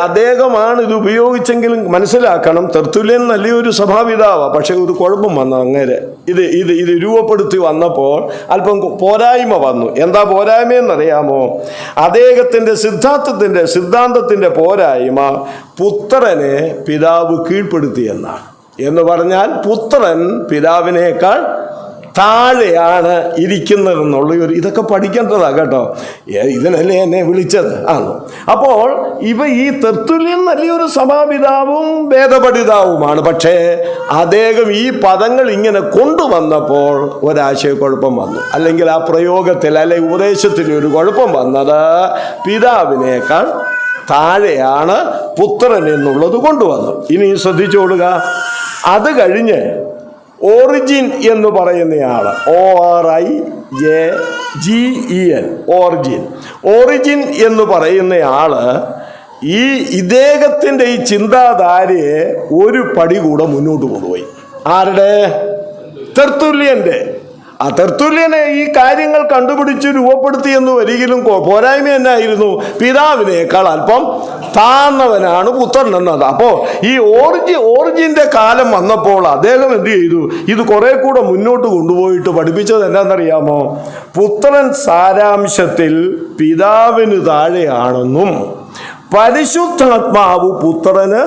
അദ്ദേഹമാണ് ഇത് ഉപയോഗിച്ചെങ്കിലും മനസ്സിലാക്കണം, തെർത്തുല്യൻ നല്ലൊരു സഭാപിതാവാണ്. പക്ഷെ ഒരു കുഴപ്പം വന്നു. അങ്ങനെ ഇത് രൂപപ്പെടുത്തി വന്നപ്പോൾ അല്പം പോരായ്മ വന്നു. എന്താ പോരായ്മയെന്നറിയാമോ? അദ്ദേഹത്തിൻ്റെ സിദ്ധാന്തത്തിൻ്റെ പോരായ്മ പുത്രനെ പിതാവ് കീഴ്പ്പെടുത്തിയെന്നാണ്. എന്ന് പറഞ്ഞാൽ പുത്രൻ പിതാവിനേക്കാൾ താഴെയാണ് ഇരിക്കുന്നതെന്നുള്ള ഇതൊക്കെ പഠിക്കേണ്ടതാണ് കേട്ടോ. ഇതിനല്ലേ എന്നെ വിളിച്ചത് ആണ്. അപ്പോൾ ഈ തെർത്തുല്യൻ നല്ലൊരു സഭാപിതാവും വേദപഠിതാവുമാണ്. പക്ഷേ അദ്ദേഹം ഈ പദങ്ങൾ ഇങ്ങനെ കൊണ്ടുവന്നപ്പോൾ ഒരാശയക്കുഴപ്പം വന്നു. അല്ലെങ്കിൽ ആ പ്രയോഗത്തിൽ അല്ലെങ്കിൽ ഉപദേശത്തിൽ ഒരു കുഴപ്പം വന്നത് പിതാവിനേക്കാൾ താഴെയാണ് പുത്രൻ എന്നുള്ളത് കൊണ്ടുവന്നു. ഇനി ശ്രദ്ധിച്ചോളുക. അത് കഴിഞ്ഞ് ഓറിജിൻ എന്ന് പറയുന്നയാള്, ORIGEN, ഓറിജിൻ എന്ന് പറയുന്നയാള് ഇദ്ദേഹത്തിൻ്റെ ഈ ചിന്താധാരയെ ഒരു പടി കൂടെ മുന്നോട്ട് കൊണ്ടുപോയി. ആരുടെ? തെർത്തുല്യൻ്റെ. ആ തെർത്തുല്യനെ ഈ കാര്യങ്ങൾ കണ്ടുപിടിച്ച് രൂപപ്പെടുത്തിയെന്ന് ഒരിക്കലും പോരായ്മ എന്നായിരുന്നു, പിതാവിനേക്കാൾ അല്പം താഴ്ന്നവനാണ് പുത്രൻ എന്നത്. അപ്പോൾ ഈ ഓറിജിൻ്റെ കാലം വന്നപ്പോൾ അദ്ദേഹം എന്ത് ചെയ്തു, ഇത് കുറെ കൂടെ മുന്നോട്ട് കൊണ്ടുപോയിട്ട് പഠിപ്പിച്ചത് എന്താണെന്നറിയാമോ? പുത്രൻ സാരാംശത്തിൽ പിതാവിന് താഴെയാണെന്നും പരിശുദ്ധാത്മാവ് പുത്രന്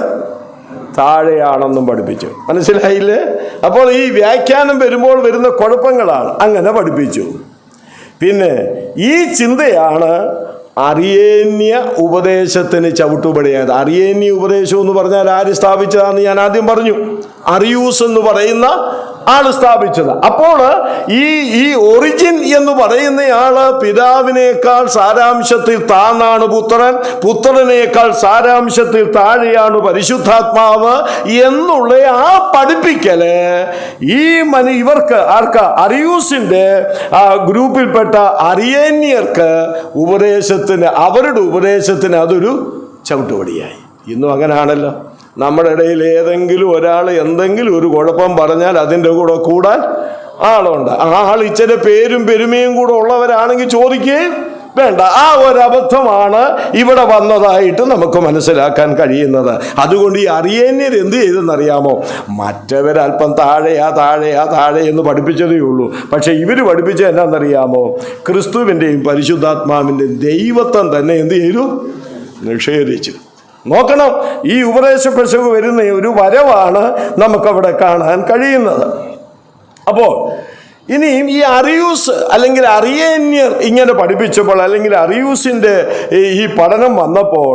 താഴെയാണെന്നും പഠിപ്പിച്ചു. മനസ്സിലായില്ലേ? അപ്പോൾ ഈ വ്യാഖ്യാനം വരുമ്പോൾ വരുന്ന കുഴപ്പങ്ങളാണ്. അങ്ങനെ പഠിപ്പിച്ചു. പിന്നെ ഈ ചിന്തയാണ് അറിയേന്യ ഉപദേശത്തിന് ചവിട്ടുപടിയായത്. അറിയേന്യ ഉപദേശം എന്ന് പറഞ്ഞാൽ ആര് സ്ഥാപിച്ചതാണെന്ന് ഞാൻ ആദ്യം പറഞ്ഞു. അറിയൂസ് എന്ന് പറയുന്ന ആള് സ്ഥാപിച്ചത്. അപ്പോൾ ഈ ഒറിജിൻ എന്ന് പറയുന്നയാള് പിതാവിനേക്കാൾ സാരാംശത്തിൽ താഴ്ന്നാണ് പുത്രൻ, പുത്രനേക്കാൾ സാരാംശത്തിൽ താഴെയാണ് പരിശുദ്ധാത്മാവ് എന്നുള്ള ആ പഠിപ്പിക്കല് ഇവർക്ക് അറിയൂസിന്റെ ഗ്രൂപ്പിൽപ്പെട്ട അറിയേന്യർക്ക് അവരുടെ ഉപദേശത്തിന് അതൊരു ചവിട്ടുപടിയായി. ഇന്നും അങ്ങനെയാണല്ലോ. നമ്മുടെ ഇടയിൽ ഏതെങ്കിലും ഒരാൾ എന്തെങ്കിലും ഒരു കുഴപ്പം പറഞ്ഞാൽ അതിൻ്റെ കൂടെ കൂടാൻ ആളുണ്ട്. ആ ആൾ ഇച്ചിരി പേരും പെരുമയും കൂടെ ഉള്ളവരാണെങ്കിൽ ചോദിക്കുകയും വേണ്ട. ആ ഒരബദ്ധമാണ് ഇവിടെ വന്നതായിട്ട് നമുക്ക് മനസ്സിലാക്കാൻ കഴിയുന്നത്. അതുകൊണ്ട് ഈ അറിയേന്യർ എന്ത് ചെയ്തെന്നറിയാമോ? മറ്റവരൽപ്പം താഴെ എന്ന് പഠിപ്പിച്ചതേ ഉള്ളൂ. പക്ഷെ ഇവർ പഠിപ്പിച്ചത് എന്നാണെന്നറിയാമോ? ക്രിസ്തുവിൻ്റെയും പരിശുദ്ധാത്മാവിൻ്റെയും ദൈവത്വം തന്നെ എന്ത് ചെയ്തു? നിഷേധിച്ചു. നോക്കണം, ഈ ഉപദേശ പിശക് വരുന്ന ഒരു വരവാണ് നമുക്കവിടെ കാണാൻ കഴിയുന്നത്. അപ്പോൾ ഇനിയും ഈ അറിയൂസ് അല്ലെങ്കിൽ അറിയേന്യർ ഇങ്ങനെ പഠിപ്പിച്ചപ്പോൾ, അല്ലെങ്കിൽ അറിയൂസിൻ്റെ ഈ പഠനം വന്നപ്പോൾ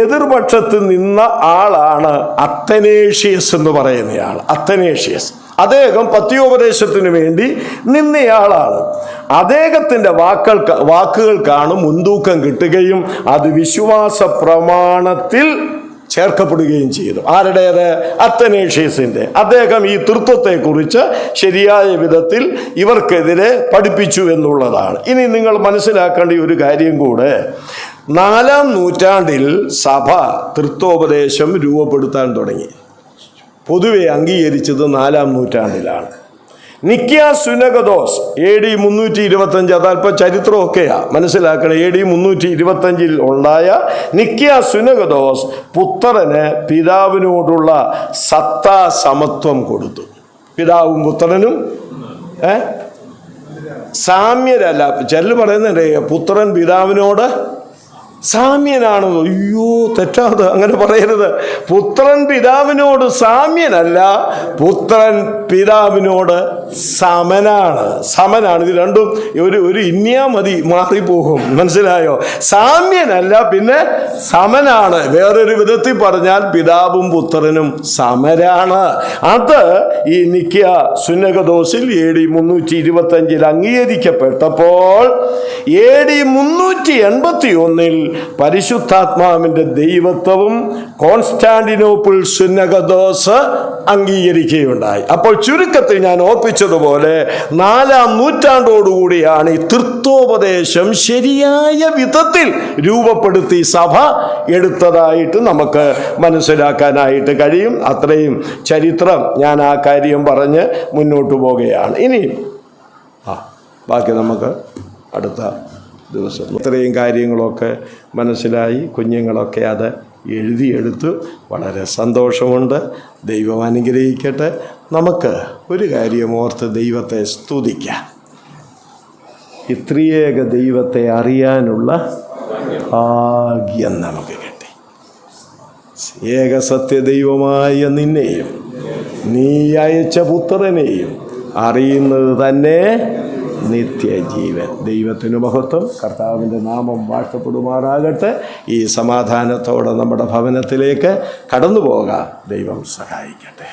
എതിർപക്ഷത്ത് നിന്ന ആളാണ് അത്തനേഷ്യസ് എന്ന് പറയുന്നയാൾ. അത്തനേഷ്യസ് അദ്ദേഹം പത്യോപദേശത്തിന് വേണ്ടി നിന്നയാളാണ്. അദ്ദേഹത്തിൻ്റെ വാക്കുകൾക്കാണ് മുൻതൂക്കം കിട്ടുകയും അത് വിശ്വാസ പ്രമാണത്തിൽ ചേർക്കപ്പെടുകയും ചെയ്തു. ആരുടേത്? അത്തനേഷ്യസിൻ്റെ. അദ്ദേഹം ഈ തൃത്വത്തെക്കുറിച്ച് ശരിയായ വിധത്തിൽ ഇവർക്കെതിരെ പഠിപ്പിച്ചു എന്നുള്ളതാണ്. ഇനി നിങ്ങൾ മനസ്സിലാക്കേണ്ട ഒരു കാര്യം കൂടെ, 4-ാം നൂറ്റാണ്ടിൽ സഭ തൃത്വോപദേശം രൂപപ്പെടുത്താൻ തുടങ്ങി. പൊതുവെ അംഗീകരിച്ചത് 4-ാം നൂറ്റാണ്ടിലാണ്. നിക്യ സുനഗദോസ് AD 325, അതല്പ ചരിത്രമൊക്കെയാ മനസ്സിലാക്കണം. AD 325 ഉണ്ടായ നിക്യ സുനഗദോസ് പുത്രന് പിതാവിനോടുള്ള സത്താ സമത്വം കൊടുത്തു. പിതാവും പുത്രനും സാമ്യരല്ല. ചിലർ പറയുന്നുണ്ട് പുത്രൻ പിതാവിനോട് സാമ്യനാണ്. അയ്യോ, തെറ്റാത്, അങ്ങനെ പറയരുത്. പുത്രൻ പിതാവിനോട് സാമ്യനല്ല, പുത്രൻ പിതാവിനോട് സമനാണ്. ഇത് രണ്ടും ഒരു ഇന്യാ മതി, മാറിപ്പോകും. മനസ്സിലായോ? സാമ്യനല്ല, പിന്നെ സമനാണ്. വേറൊരു വിധത്തിൽ പറഞ്ഞാൽ പിതാവും പുത്രനും സമരാണ്. അത് ഈ നിക്യ സുന്നകദോസിൽ AD 325 അംഗീകരിക്കപ്പെട്ടപ്പോൾ AD 381 പരിശുദ്ധാത്മാവിന്റെ ദൈവത്വവും കോൺസ്റ്റാന്റിനോപ്പിൾ സുന്നകദോസ് അംഗീകരിക്കുകയുണ്ടായി. അപ്പോൾ ചുരുക്കത്തിൽ ഞാൻ ഓർപ്പിച്ചതുപോലെ 4-ാം നൂറ്റാണ്ടോടുകൂടിയാണ് ഈ തൃത്വോപദേശം ശരിയായ വിധത്തിൽ രൂപപ്പെടുത്തി സഭ എടുത്തതായിട്ട് നമുക്ക് മനസ്സിലാക്കാനായിട്ട് കഴിയും. അത്രയും ചരിത്രം ഞാൻ ആ കാര്യം പറഞ്ഞ് മുന്നോട്ട് പോവുകയാണ്. ഇനി ബാക്കി നമുക്ക് അടുത്ത ദിവസം. ഇത്രയും കാര്യങ്ങളൊക്കെ മനസ്സിലായി. കുഞ്ഞുങ്ങളൊക്കെ അത് എഴുതിയെടുത്തു. വളരെ സന്തോഷമുണ്ട്. ദൈവം അനുഗ്രഹിക്കട്ടെ. നമുക്ക് ഒരു കാര്യം ഓർത്ത് ദൈവത്തെ സ്തുതിക്കാം. ഇത്രിയേക ദൈവത്തെ അറിയാനുള്ള ഭാഗ്യം നമുക്ക് കിട്ടി. ഏകസത്യ ദൈവമായ നിന്നെയും നീ അയച്ച പുത്രനെയും അറിയുന്നത് തന്നെ നിത്യജീവൻ. ദൈവത്തിന് മഹത്വം. കർത്താവിൻ്റെ നാമം വാഴ്ത്തപ്പെടുമാറാകട്ടെ. ഈ സമാധാനത്തോടെ നമ്മുടെ ഭവനത്തിലേക്ക് കടന്നു പോകാം. ദൈവം സഹായിക്കട്ടെ.